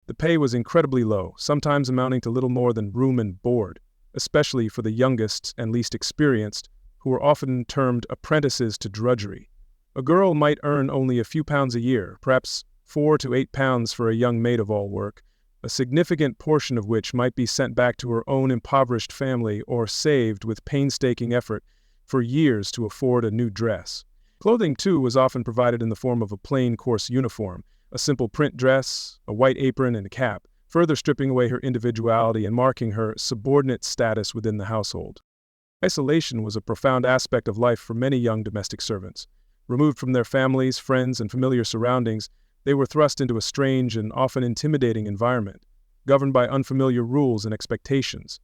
The pay was incredibly low, sometimes amounting to little more than room and board, especially for the youngest and least experienced, who were often termed apprentices to drudgery. A girl might earn only a few pounds a year, perhaps 4 to 8 pounds for a young maid-of-all work, a significant portion of which might be sent back to her own impoverished family or saved with painstaking effort for years to afford a new dress. Clothing, too, was often provided in the form of a plain, coarse uniform, a simple print dress, a white apron, and a cap, further stripping away her individuality and marking her subordinate status within the household. Isolation was a profound aspect of life for many young domestic servants. Removed from their families, friends, and familiar surroundings, they were thrust into a strange and often intimidating environment, governed by unfamiliar rules and expectations.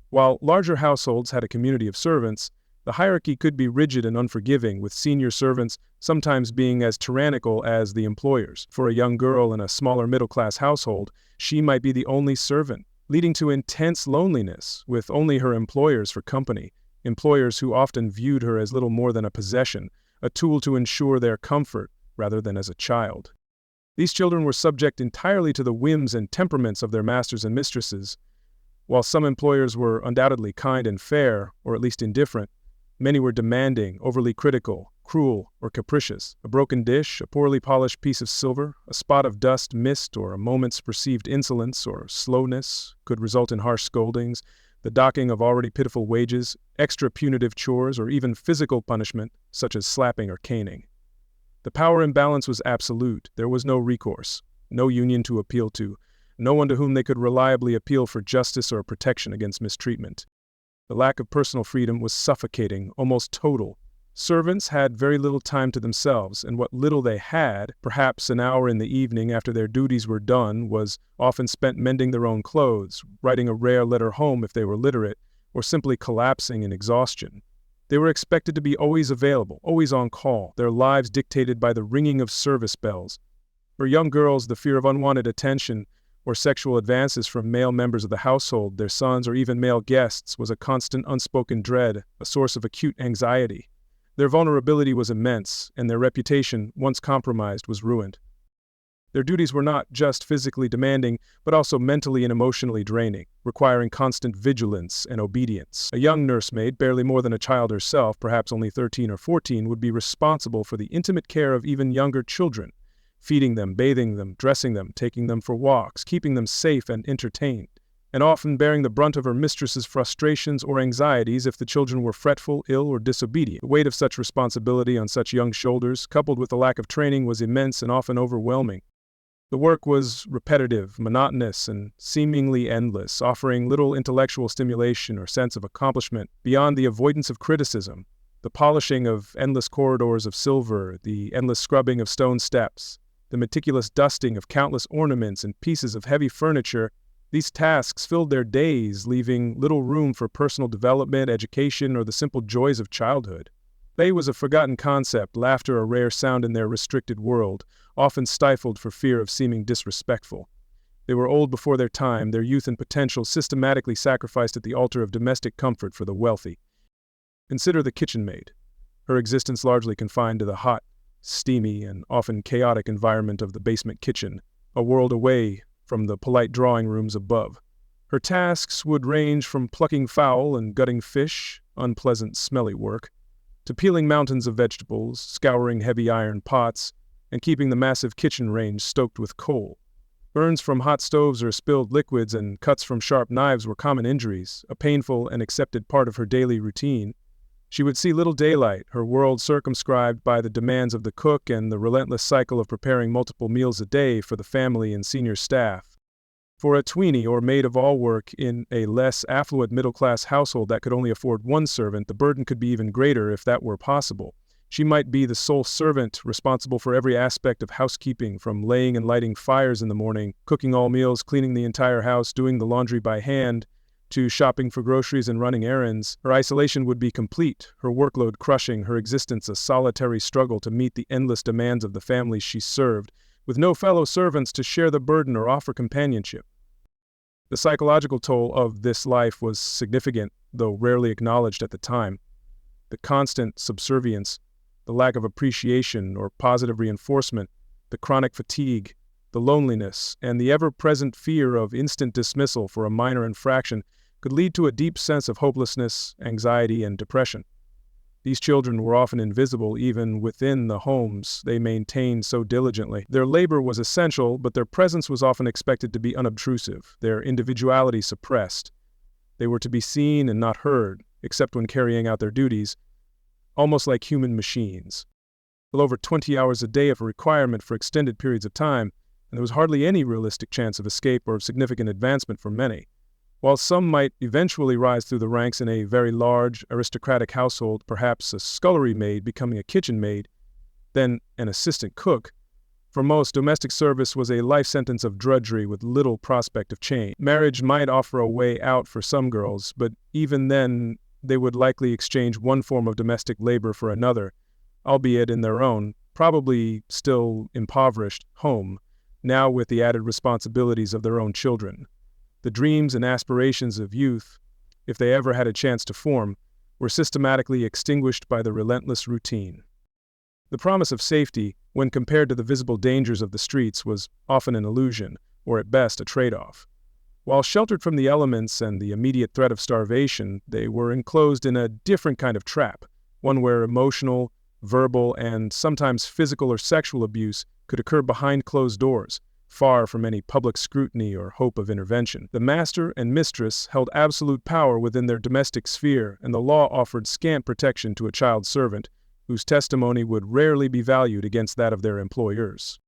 While larger households had a community of servants, the hierarchy could be rigid and unforgiving, with senior servants sometimes being as tyrannical as the employers. For a young girl in a smaller middle-class household, she might be the only servant, leading to intense loneliness, with only her employers for company, employers who often viewed her as little more than a possession, a tool to ensure their comfort rather than as a child. These children were subject entirely to the whims and temperaments of their masters and mistresses. While some employers were undoubtedly kind and fair, or at least indifferent, many were demanding, overly critical, cruel, or capricious. A broken dish, a poorly polished piece of silver, a spot of dust missed, or a moment's perceived insolence or slowness could result in harsh scoldings, the docking of already pitiful wages, extra punitive chores, or even physical punishment, such as slapping or caning. The power imbalance was absolute. There was no recourse, no union to appeal to, no one to whom they could reliably appeal for justice or protection against mistreatment. The lack of personal freedom was suffocating, almost total. Servants had very little time to themselves, and what little they had, perhaps an hour in the evening after their duties were done, was often spent mending their own clothes, writing a rare letter home if they were literate, or simply collapsing in exhaustion. They were expected to be always available, always on call, their lives dictated by the ringing of service bells. For young girls, the fear of unwanted attention or sexual advances from male members of the household, their sons, or even male guests, was a constant unspoken dread, a source of acute anxiety. Their vulnerability was immense, and their reputation, once compromised, was ruined. Their duties were not just physically demanding, but also mentally and emotionally draining, requiring constant vigilance and obedience. A young nursemaid, barely more than a child herself, perhaps only 13 or 14, would be responsible for the intimate care of even younger children, feeding them, bathing them, dressing them, taking them for walks, keeping them safe and entertained, and often bearing the brunt of her mistress's frustrations or anxieties if the children were fretful, ill, or disobedient. The weight of such responsibility on such young shoulders, coupled with the lack of training, was immense and often overwhelming. The work was repetitive, monotonous, and seemingly endless, offering little intellectual stimulation or sense of accomplishment beyond the avoidance of criticism, the polishing of endless corridors of silver, the endless scrubbing of stone steps, the meticulous dusting of countless ornaments and pieces of heavy furniture. These tasks filled their days, leaving little room for personal development, education, or the simple joys of childhood. Play was a forgotten concept, laughter a rare sound in their restricted world, often stifled for fear of seeming disrespectful. They were old before their time, their youth and potential systematically sacrificed at the altar of domestic comfort for the wealthy. Consider the kitchen maid, her existence largely confined to the hot, steamy, and often chaotic environment of the basement kitchen, a world away from the polite drawing rooms above. Her tasks would range from plucking fowl and gutting fish, unpleasant, smelly work, to peeling mountains of vegetables, scouring heavy iron pots, and keeping the massive kitchen range stoked with coal. Burns from hot stoves or spilled liquids and cuts from sharp knives were common injuries, a painful and accepted part of her daily routine. She would see little daylight, her world circumscribed by the demands of the cook and the relentless cycle of preparing multiple meals a day for the family and senior staff. For a tweenie or maid-of-all-work in a less affluent middle-class household that could only afford one servant, the burden could be even greater if that were possible. She might be the sole servant, responsible for every aspect of housekeeping, from laying and lighting fires in the morning, cooking all meals, cleaning the entire house, doing the laundry by hand, to shopping for groceries and running errands. Her isolation would be complete, her workload crushing, her existence a solitary struggle to meet the endless demands of the families she served, with no fellow servants to share the burden or offer companionship. The psychological toll of this life was significant, though rarely acknowledged at the time. The constant subservience, the lack of appreciation or positive reinforcement, the chronic fatigue, the loneliness, and the ever-present fear of instant dismissal for a minor infraction could lead to a deep sense of hopelessness, anxiety, and depression. These children were often invisible even within the homes they maintained so diligently. Their labor was essential, but their presence was often expected to be unobtrusive, their individuality suppressed. They were to be seen and not heard, except when carrying out their duties, almost like human machines. Well, over 20 hours a day of a requirement for extended periods of time, and there was hardly any realistic chance of escape or of significant advancement for many. While some might eventually rise through the ranks in a very large, aristocratic household, perhaps a scullery maid becoming a kitchen maid, then an assistant cook, for most, domestic service was a life sentence of drudgery with little prospect of change. Marriage might offer a way out for some girls, but even then they would likely exchange one form of domestic labor for another, albeit in their own, probably still impoverished, home, now with the added responsibilities of their own children. The dreams and aspirations of youth, if they ever had a chance to form, were systematically extinguished by the relentless routine. The promise of safety, when compared to the visible dangers of the streets, was often an illusion, or at best a trade-off. While sheltered from the elements and the immediate threat of starvation, they were enclosed in a different kind of trap, one where emotional, verbal, and sometimes physical or sexual abuse could occur behind closed doors, far from any public scrutiny or hope of intervention. The master and mistress held absolute power within their domestic sphere, and the law offered scant protection to a child servant, whose testimony would rarely be valued against that of their employers.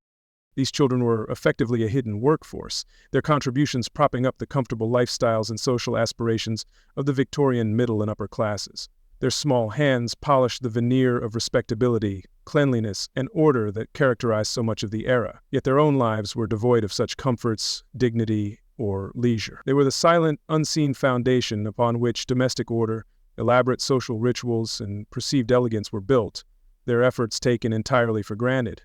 These children were effectively a hidden workforce, their contributions propping up the comfortable lifestyles and social aspirations of the Victorian middle and upper classes. Their small hands polished the veneer of respectability, cleanliness, and order that characterized so much of the era, yet their own lives were devoid of such comforts, dignity, or leisure. They were the silent, unseen foundation upon which domestic order, elaborate social rituals, and perceived elegance were built, their efforts taken entirely for granted.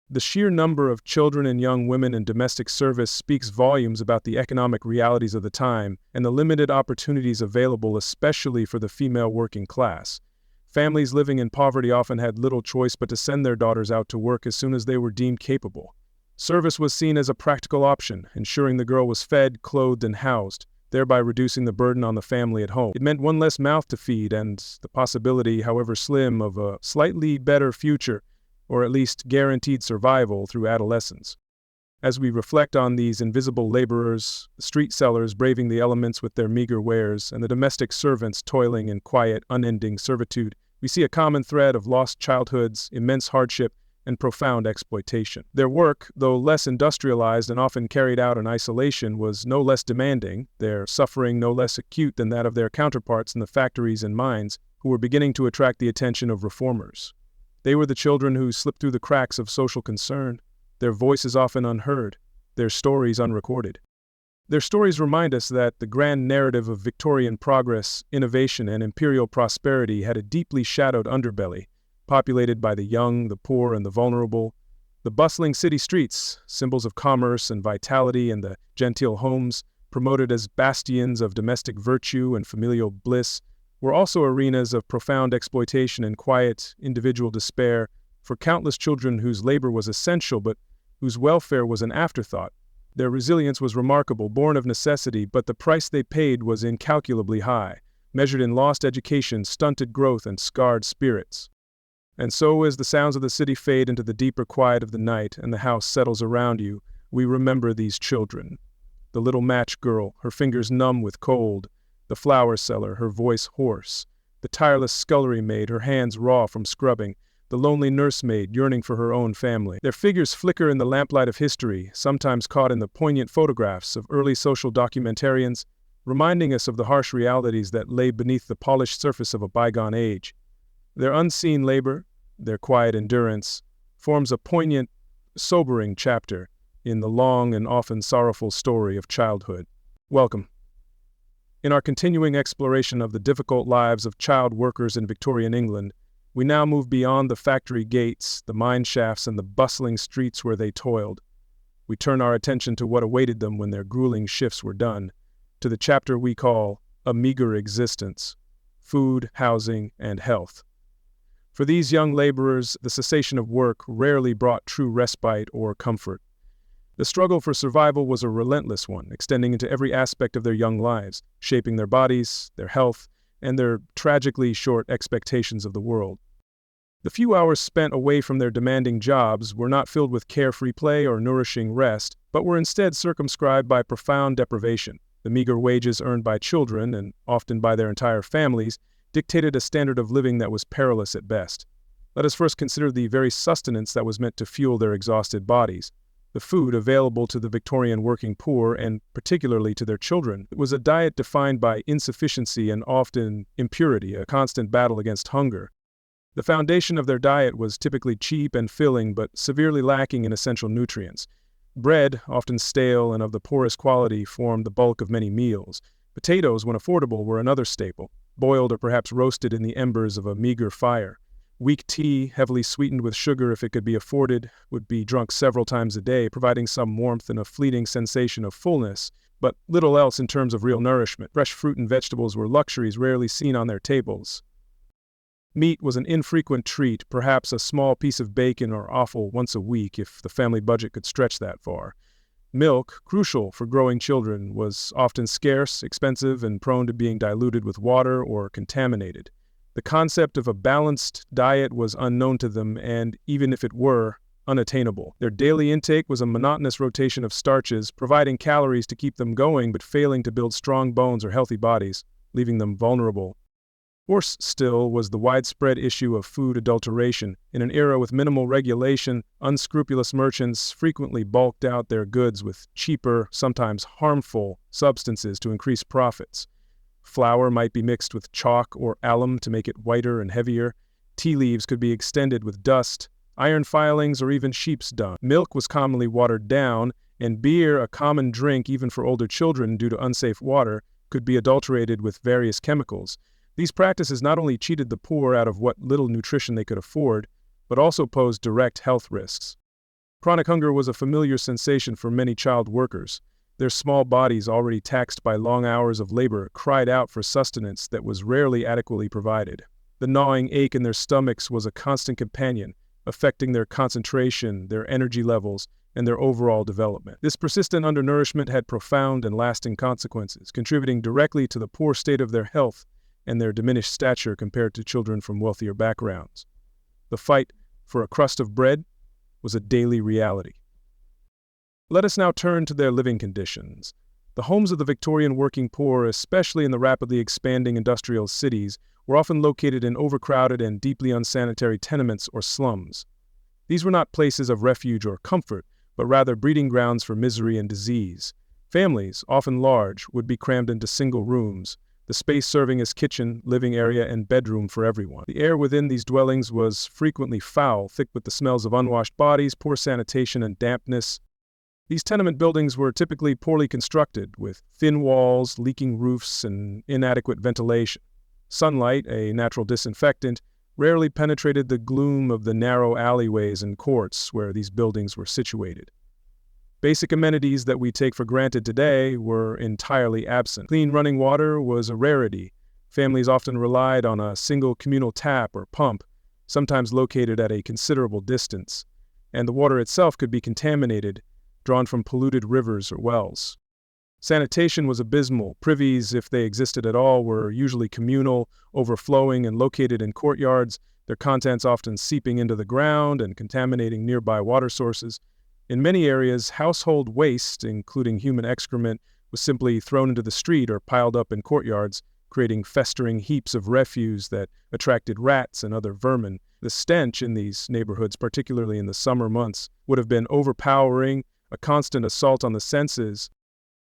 The sheer number of children and young women in domestic service speaks volumes about the economic realities of the time and the limited opportunities available, especially for the female working class. Families living in poverty often had little choice but to send their daughters out to work as soon as they were deemed capable. Service was seen as a practical option, ensuring the girl was fed, clothed, and housed, thereby reducing the burden on the family at home. It meant one less mouth to feed and the possibility, however slim, of a slightly better future, or at least guaranteed survival through adolescence. As we reflect on these invisible laborers, the street sellers braving the elements with their meager wares, and the domestic servants toiling in quiet, unending servitude, we see a common thread of lost childhoods, immense hardship, and profound exploitation. Their work, though less industrialized and often carried out in isolation, was no less demanding, their suffering no less acute than that of their counterparts in the factories and mines, who were beginning to attract the attention of reformers. They were the children who slipped through the cracks of social concern, their voices often unheard, their stories unrecorded. Their stories remind us that the grand narrative of Victorian progress, innovation, and imperial prosperity had a deeply shadowed underbelly, populated by the young, the poor, and the vulnerable. The bustling city streets, symbols of commerce and vitality, and the genteel homes, promoted as bastions of domestic virtue and familial bliss, were also arenas of profound exploitation and quiet, individual despair for countless children whose labor was essential but whose welfare was an afterthought. Their resilience was remarkable, born of necessity, but the price they paid was incalculably high, measured in lost education, stunted growth, and scarred spirits. And so, as the sounds of the city fade into the deeper quiet of the night and the house settles around you, we remember these children. The little match girl, her fingers numb with cold, the flower seller, her voice hoarse, the tireless scullery maid, her hands raw from scrubbing, the lonely nursemaid yearning for her own family. Their figures flicker in the lamplight of history, sometimes caught in the poignant photographs of early social documentarians, reminding us of the harsh realities that lay beneath the polished surface of a bygone age. Their unseen labor, their quiet endurance, forms a poignant, sobering chapter in the long and often sorrowful story of childhood. Welcome. In our continuing exploration of the difficult lives of child workers in Victorian England, we now move beyond the factory gates, the mine shafts, and the bustling streets where they toiled. We turn our attention to what awaited them when their grueling shifts were done, to the chapter we call A Meager Existence: Food, Housing, and Health. For these young laborers, the cessation of work rarely brought true respite or comfort. The struggle for survival was a relentless one, extending into every aspect of their young lives, shaping their bodies, their health, and their tragically short expectations of the world. The few hours spent away from their demanding jobs were not filled with carefree play or nourishing rest, but were instead circumscribed by profound deprivation. The meager wages earned by children, and often by their entire families, dictated a standard of living that was perilous at best. Let us first consider the very sustenance that was meant to fuel their exhausted bodies. The food available to the Victorian working poor, and particularly to their children, was a diet defined by insufficiency and often impurity, a constant battle against hunger. The foundation of their diet was typically cheap and filling, but severely lacking in essential nutrients. Bread, often stale and of the poorest quality, formed the bulk of many meals. Potatoes, when affordable, were another staple, boiled or perhaps roasted in the embers of a meager fire. Weak tea, heavily sweetened with sugar if it could be afforded, would be drunk several times a day, providing some warmth and a fleeting sensation of fullness, but little else in terms of real nourishment. Fresh fruit and vegetables were luxuries rarely seen on their tables. Meat was an infrequent treat, perhaps a small piece of bacon or offal once a week if the family budget could stretch that far. Milk, crucial for growing children, was often scarce, expensive, and prone to being diluted with water or contaminated. The concept of a balanced diet was unknown to them, and, even if it were, unattainable. Their daily intake was a monotonous rotation of starches, providing calories to keep them going but failing to build strong bones or healthy bodies, leaving them vulnerable. Worse still was the widespread issue of food adulteration. In an era with minimal regulation, unscrupulous merchants frequently bulked out their goods with cheaper, sometimes harmful, substances to increase profits. Flour might be mixed with chalk or alum to make it whiter and heavier. Tea leaves could be extended with dust, iron filings, or even sheep's dung. Milk was commonly watered down, and beer, a common drink even for older children due to unsafe water, could be adulterated with various chemicals. These practices not only cheated the poor out of what little nutrition they could afford, but also posed direct health risks. Chronic hunger was a familiar sensation for many child workers. Their small bodies, already taxed by long hours of labor, cried out for sustenance that was rarely adequately provided. The gnawing ache in their stomachs was a constant companion, affecting their concentration, their energy levels, and their overall development. This persistent undernourishment had profound and lasting consequences, contributing directly to the poor state of their health and their diminished stature compared to children from wealthier backgrounds. The fight for a crust of bread was a daily reality. Let us now turn to their living conditions. The homes of the Victorian working poor, especially in the rapidly expanding industrial cities, were often located in overcrowded and deeply unsanitary tenements or slums. These were not places of refuge or comfort, but rather breeding grounds for misery and disease. Families, often large, would be crammed into single rooms, the space serving as kitchen, living area, and bedroom for everyone. The air within these dwellings was frequently foul, thick with the smells of unwashed bodies, poor sanitation, and dampness. These tenement buildings were typically poorly constructed, with thin walls, leaking roofs, and inadequate ventilation. Sunlight, a natural disinfectant, rarely penetrated the gloom of the narrow alleyways and courts where these buildings were situated. Basic amenities that we take for granted today were entirely absent. Clean running water was a rarity. Families often relied on a single communal tap or pump, sometimes located at a considerable distance, and the water itself could be contaminated, drawn from polluted rivers or wells. Sanitation was abysmal. Privies, if they existed at all, were usually communal, overflowing, and located in courtyards, their contents often seeping into the ground and contaminating nearby water sources. In many areas, household waste, including human excrement, was simply thrown into the street or piled up in courtyards, creating festering heaps of refuse that attracted rats and other vermin. The stench in these neighborhoods, particularly in the summer months, would have been overpowering, a constant assault on the senses.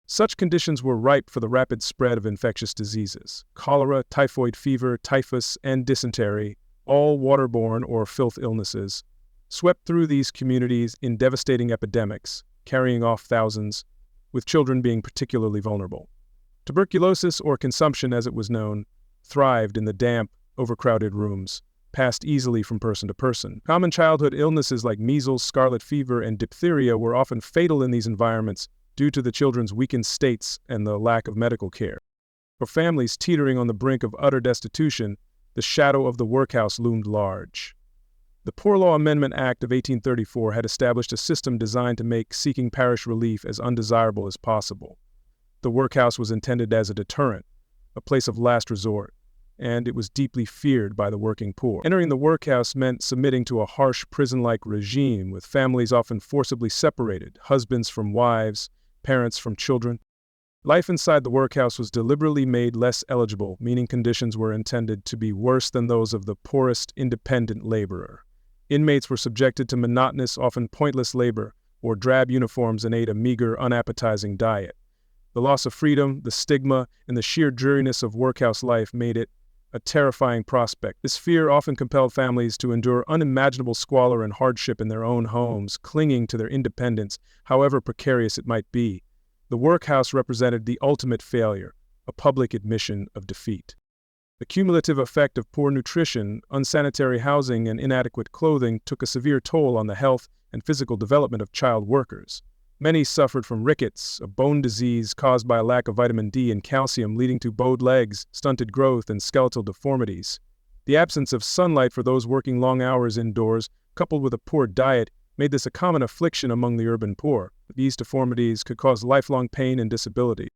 Such conditions were ripe for the rapid spread of infectious diseases. Cholera, typhoid fever, typhus, and dysentery, all waterborne or filth illnesses, swept through these communities in devastating epidemics, carrying off thousands, with children being particularly vulnerable. Tuberculosis, or consumption as it was known, thrived in the damp, overcrowded rooms, passed easily from person to person. Common childhood illnesses like measles, scarlet fever, and diphtheria were often fatal in these environments due to the children's weakened states and the lack of medical care. For families teetering on the brink of utter destitution, the shadow of the workhouse loomed large. The Poor Law Amendment Act of 1834 had established a system designed to make seeking parish relief as undesirable as possible. The workhouse was intended as a deterrent, a place of last resort, and it was deeply feared by the working poor. Entering the workhouse meant submitting to a harsh prison-like regime, with families often forcibly separated, husbands from wives, parents from children. Life inside the workhouse was deliberately made less eligible, meaning conditions were intended to be worse than those of the poorest independent laborer. Inmates were subjected to monotonous, often pointless labor, or drab uniforms and ate a meager, unappetizing diet. The loss of freedom, the stigma, and the sheer dreariness of workhouse life made it a terrifying prospect. This fear often compelled families to endure unimaginable squalor and hardship in their own homes, clinging to their independence, however precarious it might be. The workhouse represented the ultimate failure, a public admission of defeat. The cumulative effect of poor nutrition, unsanitary housing, and inadequate clothing took a severe toll on the health and physical development of child workers. Many suffered from rickets, a bone disease caused by a lack of vitamin D and calcium, leading to bowed legs, stunted growth, and skeletal deformities. The absence of sunlight for those working long hours indoors, coupled with a poor diet, made this a common affliction among the urban poor. These deformities could cause lifelong pain and disability.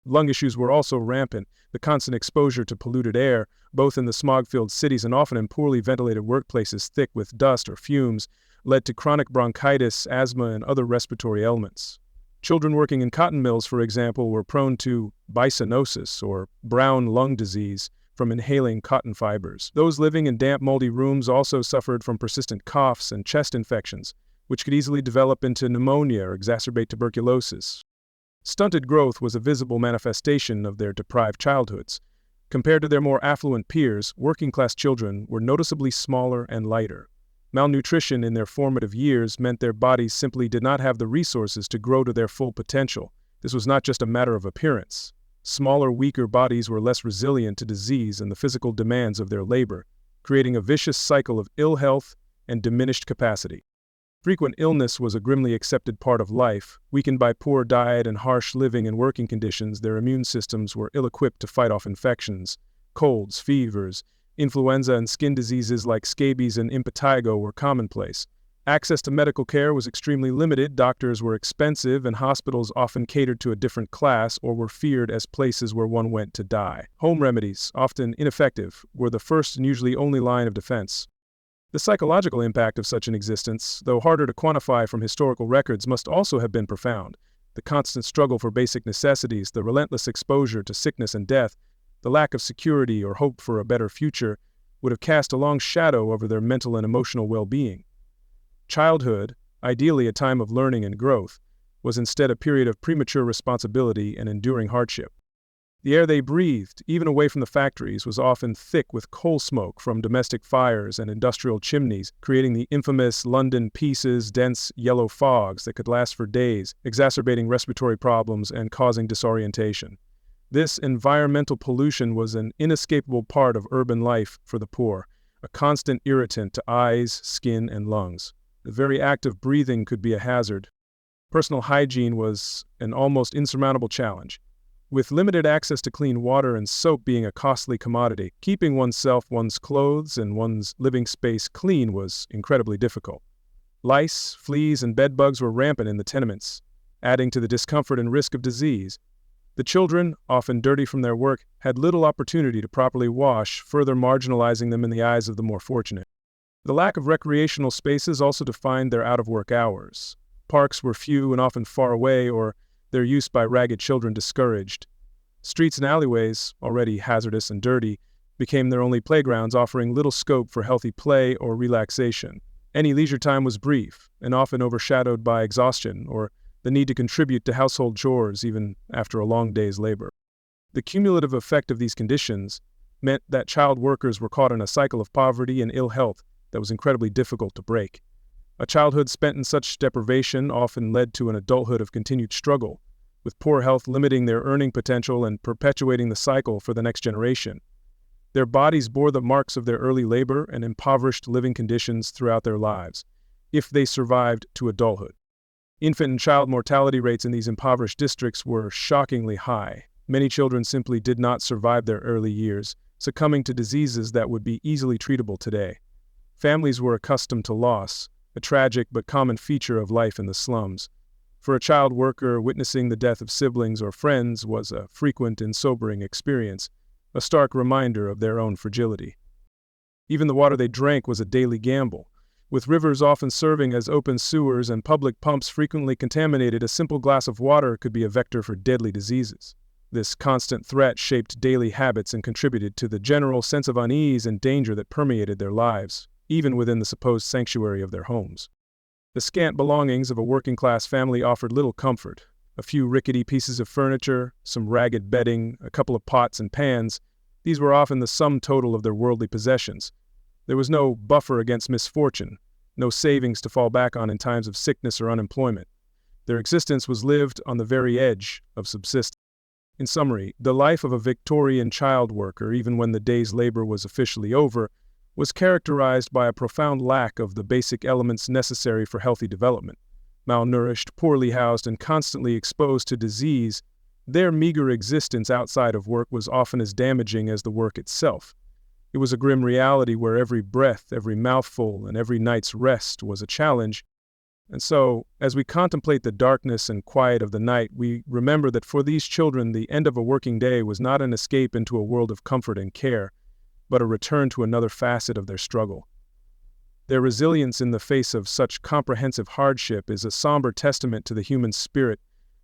Lung issues were also rampant. The constant exposure to polluted air, both in the smog-filled cities and often in poorly ventilated workplaces thick with dust or fumes, led to chronic bronchitis, asthma, and other respiratory ailments. Children working in cotton mills, for example, were prone to bisonosis, or brown lung disease, from inhaling cotton fibers. Those living in damp, moldy rooms also suffered from persistent coughs and chest infections, which could easily develop into pneumonia or exacerbate tuberculosis. Stunted growth was a visible manifestation of their deprived childhoods. Compared to their more affluent peers, working-class children were noticeably smaller and lighter. Malnutrition in their formative years meant their bodies simply did not have the resources to grow to their full potential. This was not just a matter of appearance. Smaller, weaker bodies were less resilient to disease and the physical demands of their labor, creating a vicious cycle of ill health and diminished capacity. Frequent illness was a grimly accepted part of life. Weakened by poor diet and harsh living and working conditions, their immune systems were ill-equipped to fight off infections. Colds, fevers, influenza, and skin diseases like scabies and impetigo were commonplace. Access to medical care was extremely limited, doctors were expensive, and hospitals often catered to a different class or were feared as places where one went to die. Home remedies, often ineffective, were the first and usually only line of defense. The psychological impact of such an existence, though harder to quantify from historical records, must also have been profound. The constant struggle for basic necessities, the relentless exposure to sickness and death, the lack of security or hope for a better future would have cast a long shadow over their mental and emotional well-being. Childhood, ideally a time of learning and growth, was instead a period of premature responsibility and enduring hardship. The air they breathed, even away from the factories, was often thick with coal smoke from domestic fires and industrial chimneys, creating the infamous London pieces, dense yellow fogs that could last for days, exacerbating respiratory problems and causing disorientation. This environmental pollution was an inescapable part of urban life for the poor, a constant irritant to eyes, skin, and lungs. The very act of breathing could be a hazard. Personal hygiene was an almost insurmountable challenge. With limited access to clean water and soap being a costly commodity, keeping oneself, one's clothes, and one's living space clean was incredibly difficult. Lice, fleas, and bedbugs were rampant in the tenements, adding to the discomfort and risk of disease. The children, often dirty from their work, had little opportunity to properly wash, further marginalizing them in the eyes of the more fortunate. The lack of recreational spaces also defined their out-of-work hours. Parks were few and often far away, or their use by ragged children discouraged. Streets and alleyways, already hazardous and dirty, became their only playgrounds, offering little scope for healthy play or relaxation. Any leisure time was brief, and often overshadowed by exhaustion or the need to contribute to household chores even after a long day's labor. The cumulative effect of these conditions meant that child workers were caught in a cycle of poverty and ill health that was incredibly difficult to break. A childhood spent in such deprivation often led to an adulthood of continued struggle, with poor health limiting their earning potential and perpetuating the cycle for the next generation. Their bodies bore the marks of their early labor and impoverished living conditions throughout their lives, if they survived to adulthood. Infant and child mortality rates in these impoverished districts were shockingly high. Many children simply did not survive their early years, succumbing to diseases that would be easily treatable today. Families were accustomed to loss, a tragic but common feature of life in the slums. For a child worker, witnessing the death of siblings or friends was a frequent and sobering experience, a stark reminder of their own fragility. Even the water they drank was a daily gamble. With rivers often serving as open sewers and public pumps frequently contaminated, a simple glass of water could be a vector for deadly diseases. This constant threat shaped daily habits and contributed to the general sense of unease and danger that permeated their lives, even within the supposed sanctuary of their homes. The scant belongings of a working-class family offered little comfort. A few rickety pieces of furniture, some ragged bedding, a couple of pots and pans, these were often the sum total of their worldly possessions. There was no buffer against misfortune, no savings to fall back on in times of sickness or unemployment. Their existence was lived on the very edge of subsistence. In summary, the life of a Victorian child worker, even when the day's labor was officially over, was characterized by a profound lack of the basic elements necessary for healthy development. Malnourished, poorly housed, and constantly exposed to disease, their meager existence outside of work was often as damaging as the work itself. It was a grim reality where every breath, every mouthful, and every night's rest was a challenge. And so, as we contemplate the darkness and quiet of the night, we remember that for these children, the end of a working day was not an escape into a world of comfort and care, but a return to another facet of their struggle. Their resilience in the face of such comprehensive hardship is a somber testament to the human spirit,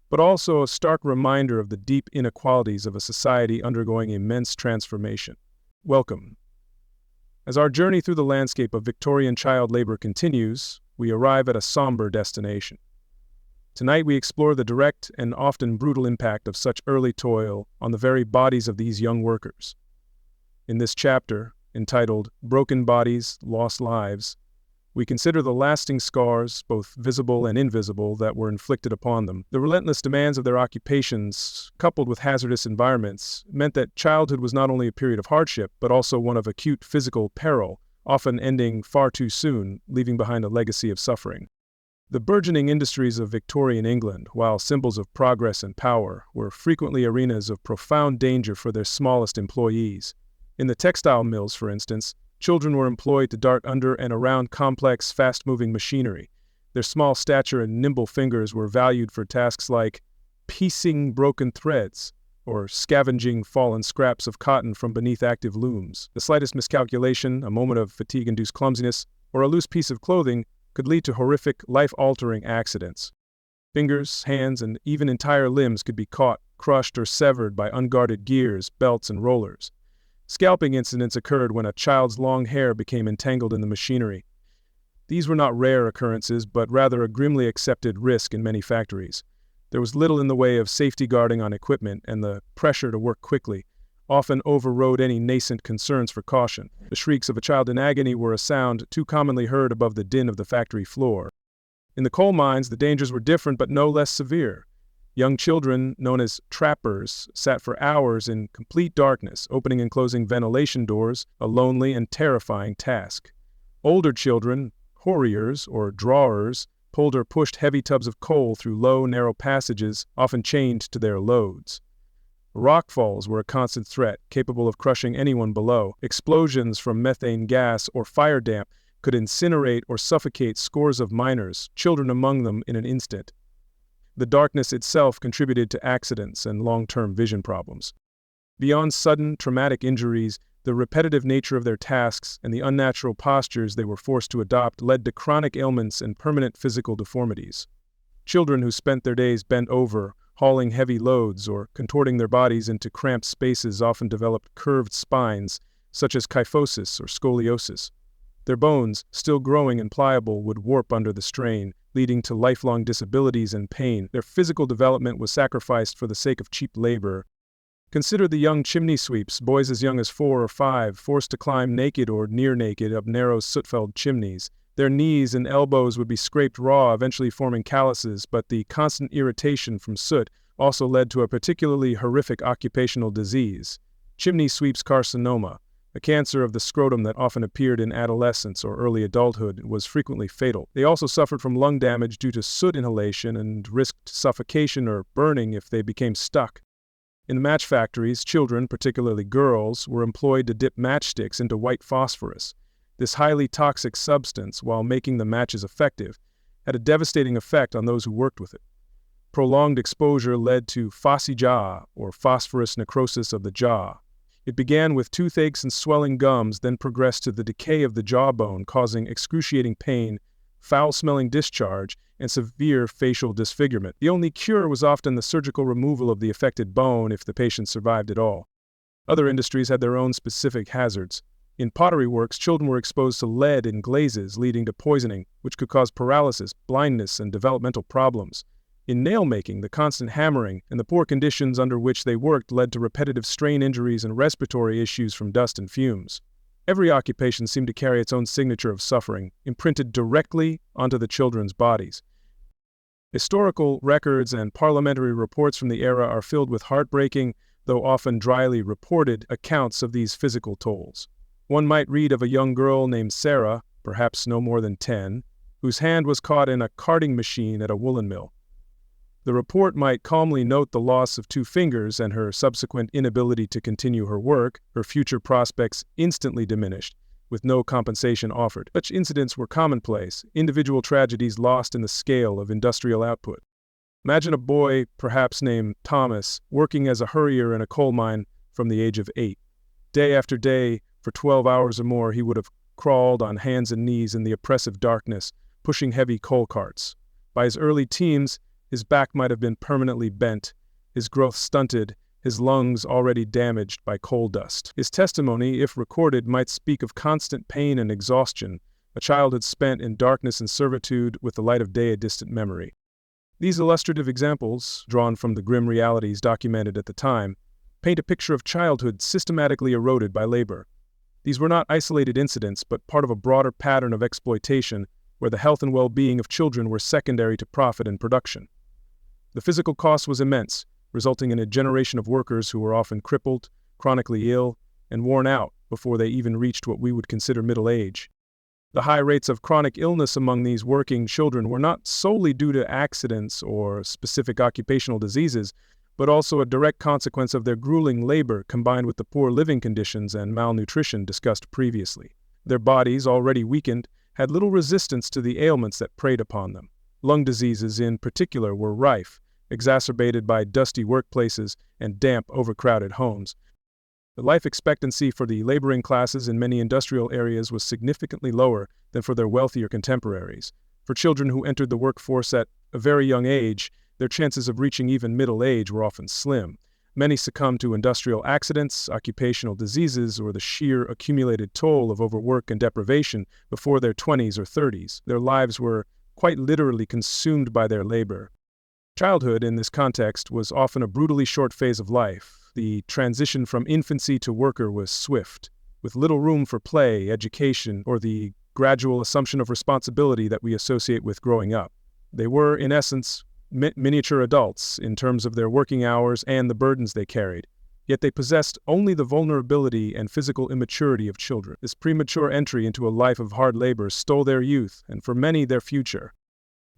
but also a stark reminder of the deep inequalities of a society undergoing immense transformation. Welcome. As our journey through the landscape of Victorian child labor continues, we arrive at a somber destination. Tonight we explore the direct and often brutal impact of such early toil on the very bodies of these young workers. In this chapter, entitled Broken Bodies, Lost Lives, we consider the lasting scars, both visible and invisible, that were inflicted upon them. The relentless demands of their occupations, coupled with hazardous environments, meant that childhood was not only a period of hardship, but also one of acute physical peril, often ending far too soon, leaving behind a legacy of suffering. The burgeoning industries of Victorian England, while symbols of progress and power, were frequently arenas of profound danger for their smallest employees. In the textile mills, for instance, children were employed to dart under and around complex, fast-moving machinery. Their small stature and nimble fingers were valued for tasks like piecing broken threads or scavenging fallen scraps of cotton from beneath active looms. The slightest miscalculation, a moment of fatigue-induced clumsiness, or a loose piece of clothing could lead to horrific, life-altering accidents. Fingers, hands, and even entire limbs could be caught, crushed, or severed by unguarded gears, belts, and rollers. Scalping incidents occurred when a child's long hair became entangled in the machinery. These were not rare occurrences, but rather a grimly accepted risk in many factories. There was little in the way of safety guarding on equipment, and the pressure to work quickly often overrode any nascent concerns for caution. The shrieks of a child in agony were a sound too commonly heard above the din of the factory floor. In the coal mines, the dangers were different but no less severe. Young children, known as trappers, sat for hours in complete darkness, opening and closing ventilation doors, a lonely and terrifying task. Older children, Hurriers or drawers, pulled or pushed heavy tubs of coal through low, narrow passages, often chained to their loads. Rockfalls were a constant threat, capable of crushing anyone below. Explosions from methane gas or fire damp could incinerate or suffocate scores of miners, children among them, in an instant. The darkness itself contributed to accidents and long-term vision problems. Beyond sudden, traumatic injuries, the repetitive nature of their tasks and the unnatural postures they were forced to adopt led to chronic ailments and permanent physical deformities. Children who spent their days bent over, hauling heavy loads or contorting their bodies into cramped spaces often developed curved spines, such as kyphosis or scoliosis. Their bones, still growing and pliable, would warp under the strain, leading to lifelong disabilities and pain. Their physical development was sacrificed for the sake of cheap labor. Consider the young chimney sweeps, boys as young as 4 or 5, forced to climb naked or near naked up narrow soot-filled chimneys. Their knees and elbows would be scraped raw, eventually forming calluses, but the constant irritation from soot also led to a particularly horrific occupational disease, chimney sweeps carcinoma. A cancer of the scrotum that often appeared in adolescence or early adulthood was frequently fatal. They also suffered from lung damage due to soot inhalation and risked suffocation or burning if they became stuck. In the match factories, children, particularly girls, were employed to dip matchsticks into white phosphorus. This highly toxic substance, while making the matches effective, had a devastating effect on those who worked with it. Prolonged exposure led to facade, or phosphorus necrosis of the jaw. It began with toothaches and swelling gums, then progressed to the decay of the jawbone, causing excruciating pain, foul-smelling discharge, and severe facial disfigurement. The only cure was often the surgical removal of the affected bone if the patient survived at all. Other industries had their own specific hazards. In pottery works, children were exposed to lead in glazes, leading to poisoning, which could cause paralysis, blindness, and developmental problems. In nail-making, the constant hammering and the poor conditions under which they worked led to repetitive strain injuries and respiratory issues from dust and fumes. Every occupation seemed to carry its own signature of suffering, imprinted directly onto the children's bodies. Historical records and parliamentary reports from the era are filled with heartbreaking, though often dryly reported, accounts of these physical tolls. One might read of a young girl named Sarah, perhaps no more than 10, whose hand was caught in a carding machine at a woolen mill. The report might calmly note the loss of 2 fingers and her subsequent inability to continue her work, her future prospects instantly diminished, with no compensation offered. Such incidents were commonplace, individual tragedies lost in the scale of industrial output. Imagine a boy, perhaps named Thomas, working as a hurrier in a coal mine from the age of 8. Day after day, for 12 hours or more, he would have crawled on hands and knees in the oppressive darkness, pushing heavy coal carts. By his early teens, his back might have been permanently bent, his growth stunted, his lungs already damaged by coal dust. His testimony, if recorded, might speak of constant pain and exhaustion, a childhood spent in darkness and servitude with the light of day a distant memory. These illustrative examples, drawn from the grim realities documented at the time, paint a picture of childhood systematically eroded by labor. These were not isolated incidents, but part of a broader pattern of exploitation where the health and well-being of children were secondary to profit and production. The physical cost was immense, resulting in a generation of workers who were often crippled, chronically ill, and worn out before they even reached what we would consider middle age. The high rates of chronic illness among these working children were not solely due to accidents or specific occupational diseases, but also a direct consequence of their grueling labor combined with the poor living conditions and malnutrition discussed previously. Their bodies, already weakened, had little resistance to the ailments that preyed upon them. Lung diseases in particular were rife, exacerbated by dusty workplaces and damp, overcrowded homes. The life expectancy for the laboring classes in many industrial areas was significantly lower than for their wealthier contemporaries. For children who entered the workforce at a very young age, their chances of reaching even middle age were often slim. Many succumbed to industrial accidents, occupational diseases, or the sheer accumulated toll of overwork and deprivation before their 20s or 30s. Their lives were quite literally consumed by their labor. Childhood, in this context, was often a brutally short phase of life. The transition from infancy to worker was swift, with little room for play, education, or the gradual assumption of responsibility that we associate with growing up. They were, in essence, miniature adults in terms of their working hours and the burdens they carried, yet they possessed only the vulnerability and physical immaturity of children. This premature entry into a life of hard labor stole their youth, and for many, their future.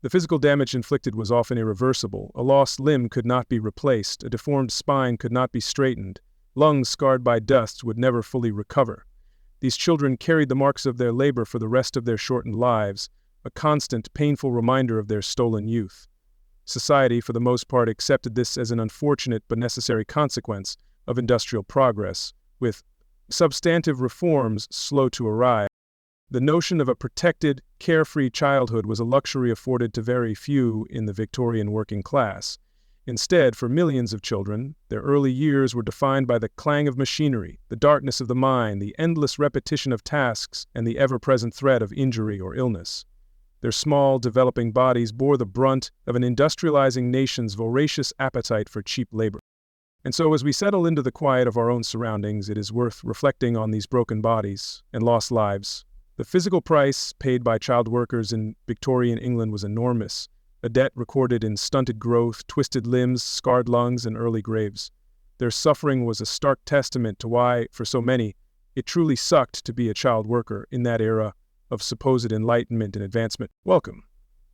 The physical damage inflicted was often irreversible. A lost limb could not be replaced, a deformed spine could not be straightened, lungs scarred by dust would never fully recover. These children carried the marks of their labor for the rest of their shortened lives, a constant, painful reminder of their stolen youth. Society, for the most part, accepted this as an unfortunate but necessary consequence of industrial progress, with substantive reforms slow to arrive. The notion of a protected, carefree childhood was a luxury afforded to very few in the Victorian working class. Instead, for millions of children, their early years were defined by the clang of machinery, the darkness of the mind, the endless repetition of tasks, and the ever-present threat of injury or illness. Their small, developing bodies bore the brunt of an industrializing nation's voracious appetite for cheap labor. And so as we settle into the quiet of our own surroundings, it is worth reflecting on these broken bodies and lost lives. The physical price paid by child workers in Victorian England was enormous, a debt recorded in stunted growth, twisted limbs, scarred lungs, and early graves. Their suffering was a stark testament to why, for so many, it truly sucked to be a child worker in that era of supposed enlightenment and advancement. Welcome.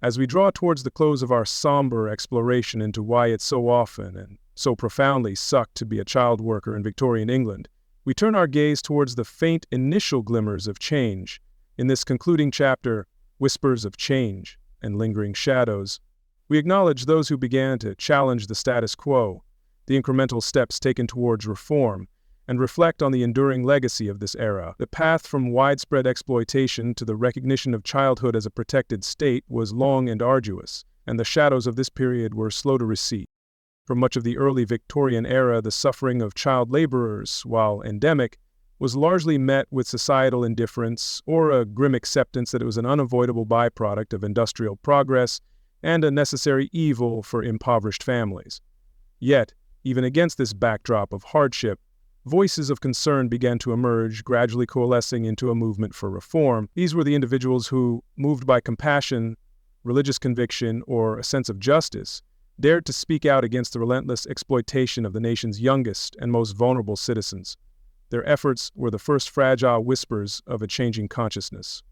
As we draw towards the close of our somber exploration into why it so often and so profoundly sucked to be a child worker in Victorian England, we turn our gaze towards the faint initial glimmers of change. In this concluding chapter, Whispers of Change and Lingering Shadows, we acknowledge those who began to challenge the status quo, the incremental steps taken towards reform, and reflect on the enduring legacy of this era. The path from widespread exploitation to the recognition of childhood as a protected state was long and arduous, and the shadows of this period were slow to recede. For much of the early Victorian era, the suffering of child laborers, while endemic, was largely met with societal indifference or a grim acceptance that it was an unavoidable byproduct of industrial progress and a necessary evil for impoverished families. Yet, even against this backdrop of hardship, voices of concern began to emerge, gradually coalescing into a movement for reform. These were the individuals who, moved by compassion, religious conviction, or a sense of justice, dared to speak out against the relentless exploitation of the nation's youngest and most vulnerable citizens. Their efforts were the first fragile whispers of a changing consciousness.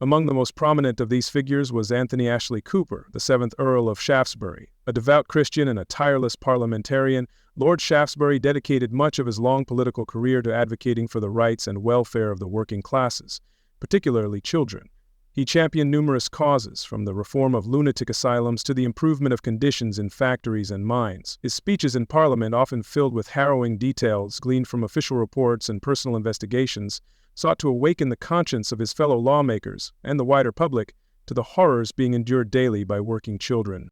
Among the most prominent of these figures was Anthony Ashley Cooper, the 7th Earl of Shaftesbury. A devout Christian and a tireless parliamentarian, Lord Shaftesbury dedicated much of his long political career to advocating for the rights and welfare of the working classes, particularly children. He championed numerous causes, from the reform of lunatic asylums to the improvement of conditions in factories and mines. His speeches in Parliament, often filled with harrowing details gleaned from official reports and personal investigations, sought to awaken the conscience of his fellow lawmakers and the wider public to the horrors being endured daily by working children.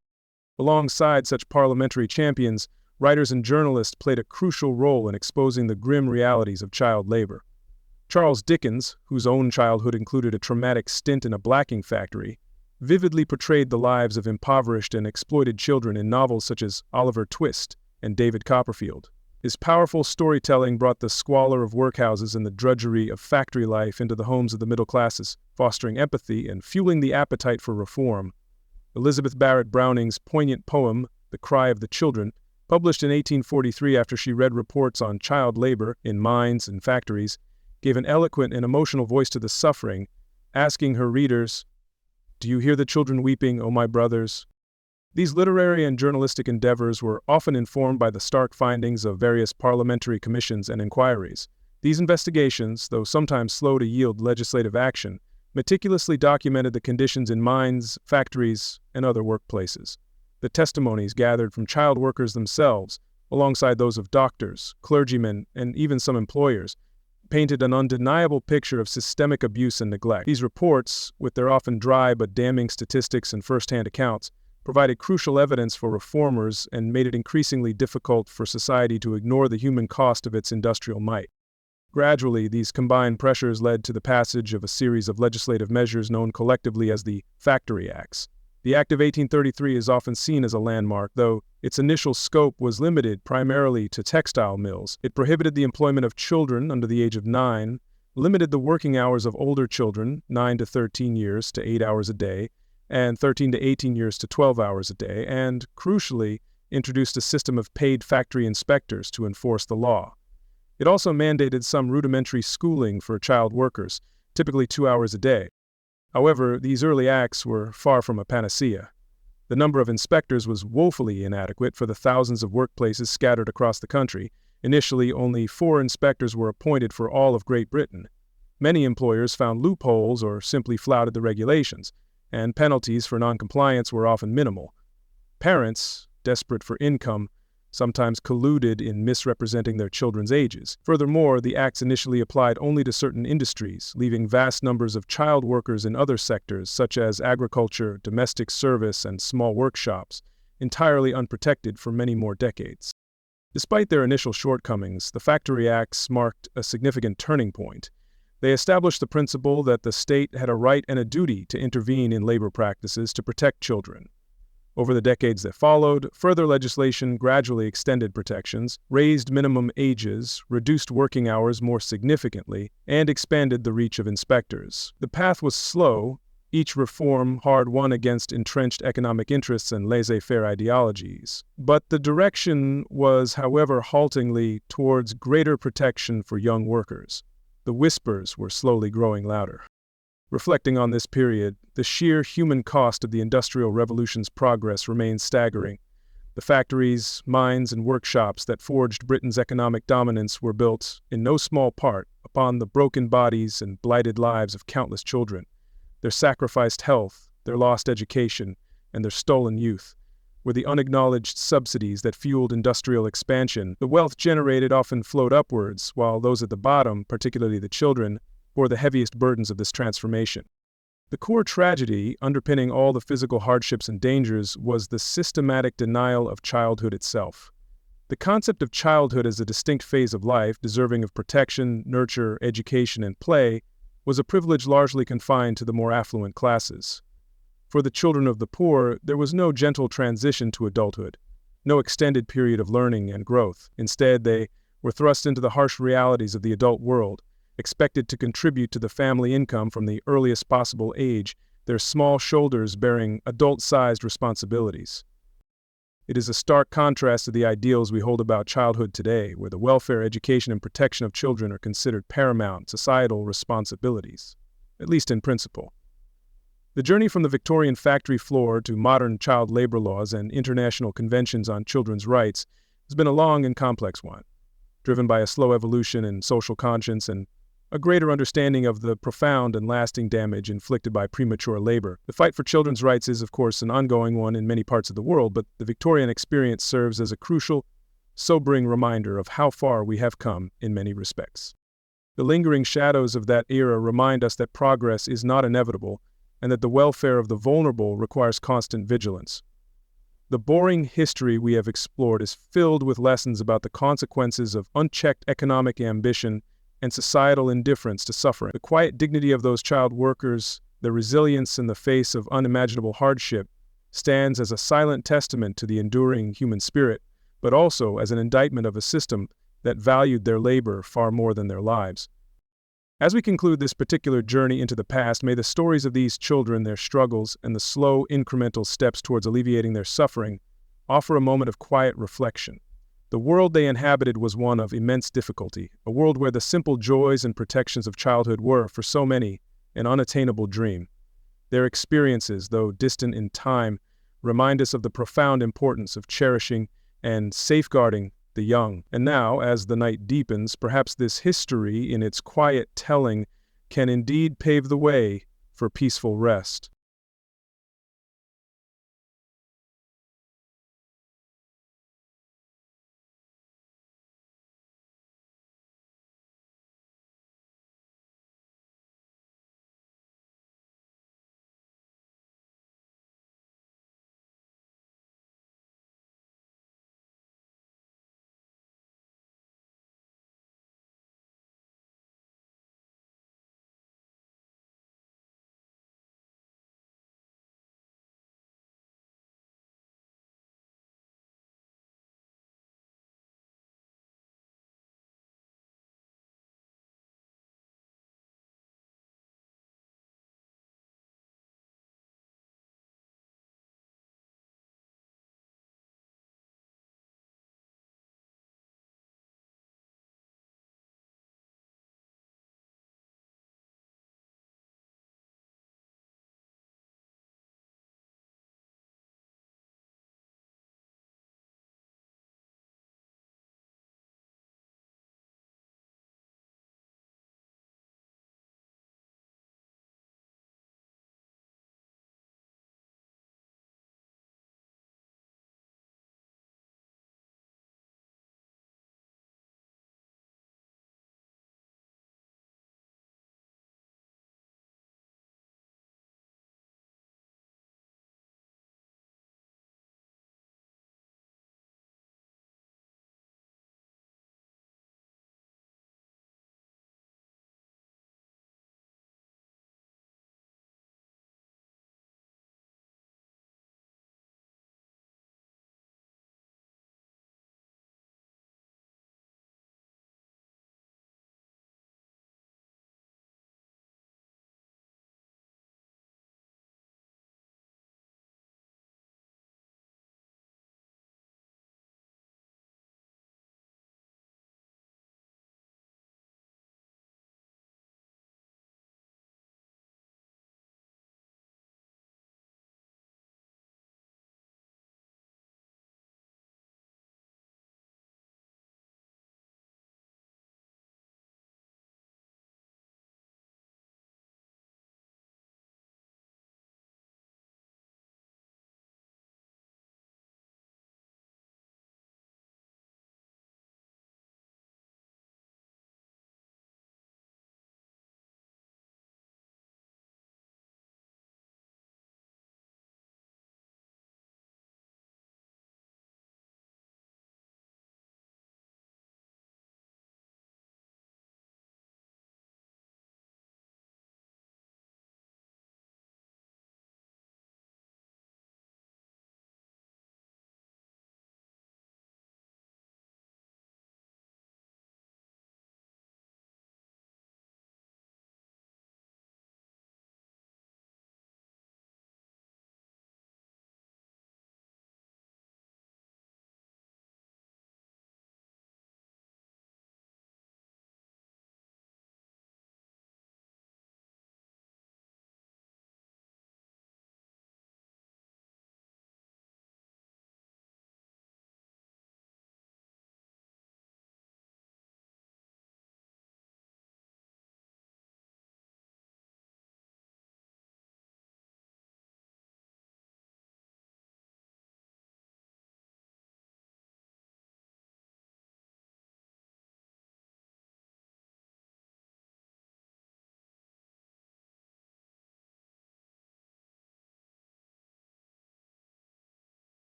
Alongside such parliamentary champions, writers and journalists played a crucial role in exposing the grim realities of child labor. Charles Dickens, whose own childhood included a traumatic stint in a blacking factory, vividly portrayed the lives of impoverished and exploited children in novels such as Oliver Twist and David Copperfield. His powerful storytelling brought the squalor of workhouses and the drudgery of factory life into the homes of the middle classes, fostering empathy and fueling the appetite for reform. Elizabeth Barrett Browning's poignant poem, The Cry of the Children, published in 1843 after she read reports on child labor in mines and factories, gave an eloquent and emotional voice to the suffering, asking her readers, "Do you hear the children weeping, O my brothers?" These literary and journalistic endeavors were often informed by the stark findings of various parliamentary commissions and inquiries. These investigations, though sometimes slow to yield legislative action, meticulously documented the conditions in mines, factories, and other workplaces. The testimonies gathered from child workers themselves, alongside those of doctors, clergymen, and even some employers, painted an undeniable picture of systemic abuse and neglect. These reports, with their often dry but damning statistics and first-hand accounts, provided crucial evidence for reformers and made it increasingly difficult for society to ignore the human cost of its industrial might. Gradually, these combined pressures led to the passage of a series of legislative measures known collectively as the Factory Acts. The Act of 1833 is often seen as a landmark, though its initial scope was limited primarily to textile mills. It prohibited the employment of children under the age of 9, limited the working hours of older children, 9 to 13 years, to 8 hours a day, and 13 to 18 years to 12 hours a day, and, crucially, introduced a system of paid factory inspectors to enforce the law. It also mandated some rudimentary schooling for child workers, typically 2 hours a day. However, these early acts were far from a panacea. The number of inspectors was woefully inadequate for the thousands of workplaces scattered across the country. Initially, only 4 inspectors were appointed for all of Great Britain. Many employers found loopholes or simply flouted the regulations, and penalties for noncompliance were often minimal. Parents, desperate for income, sometimes colluded in misrepresenting their children's ages. Furthermore, the acts initially applied only to certain industries, leaving vast numbers of child workers in other sectors such as agriculture, domestic service, and small workshops, entirely unprotected for many more decades. Despite their initial shortcomings, the Factory Acts marked a significant turning point. They established the principle that the state had a right and a duty to intervene in labor practices to protect children. Over the decades that followed, further legislation gradually extended protections, raised minimum ages, reduced working hours more significantly, and expanded the reach of inspectors. The path was slow, each reform hard-won against entrenched economic interests and laissez-faire ideologies. But the direction was, however, haltingly towards greater protection for young workers. The whispers were slowly growing louder. Reflecting on this period, the sheer human cost of the Industrial Revolution's progress remains staggering. The factories, mines, and workshops that forged Britain's economic dominance were built, in no small part, upon the broken bodies and blighted lives of countless children. Their sacrificed health, their lost education, and their stolen youth were the unacknowledged subsidies that fueled industrial expansion. The wealth generated often flowed upwards, while those at the bottom, particularly the children, bore the heaviest burdens of this transformation. The core tragedy underpinning all the physical hardships and dangers was the systematic denial of childhood itself. The concept of childhood as a distinct phase of life, deserving of protection, nurture, education, and play, was a privilege largely confined to the more affluent classes. For the children of the poor, there was no gentle transition to adulthood, no extended period of learning and growth. Instead, they were thrust into the harsh realities of the adult world, expected to contribute to the family income from the earliest possible age, their small shoulders bearing adult-sized responsibilities. It is a stark contrast to the ideals we hold about childhood today, where the welfare, education, and protection of children are considered paramount societal responsibilities, at least in principle. The journey from the Victorian factory floor to modern child labor laws and international conventions on children's rights has been a long and complex one, driven by a slow evolution in social conscience and a greater understanding of the profound and lasting damage inflicted by premature labor. The fight for children's rights is, of course, an ongoing one in many parts of the world, but the Victorian experience serves as a crucial, sobering reminder of how far we have come in many respects. The lingering shadows of that era remind us that progress is not inevitable and that the welfare of the vulnerable requires constant vigilance. The boring history we have explored is filled with lessons about the consequences of unchecked economic ambition and societal indifference to suffering. The quiet dignity of those child workers, their resilience in the face of unimaginable hardship, stands as a silent testament to the enduring human spirit, but also as an indictment of a system that valued their labor far more than their lives. As we conclude this particular journey into the past, may the stories of these children, their struggles, and the slow, incremental steps towards alleviating their suffering offer a moment of quiet reflection. The world they inhabited was one of immense difficulty, a world where the simple joys and protections of childhood were, for so many, an unattainable dream. Their experiences, though distant in time, remind us of the profound importance of cherishing and safeguarding the young. And now, as the night deepens, perhaps this history, in its quiet telling, can indeed pave the way for peaceful rest.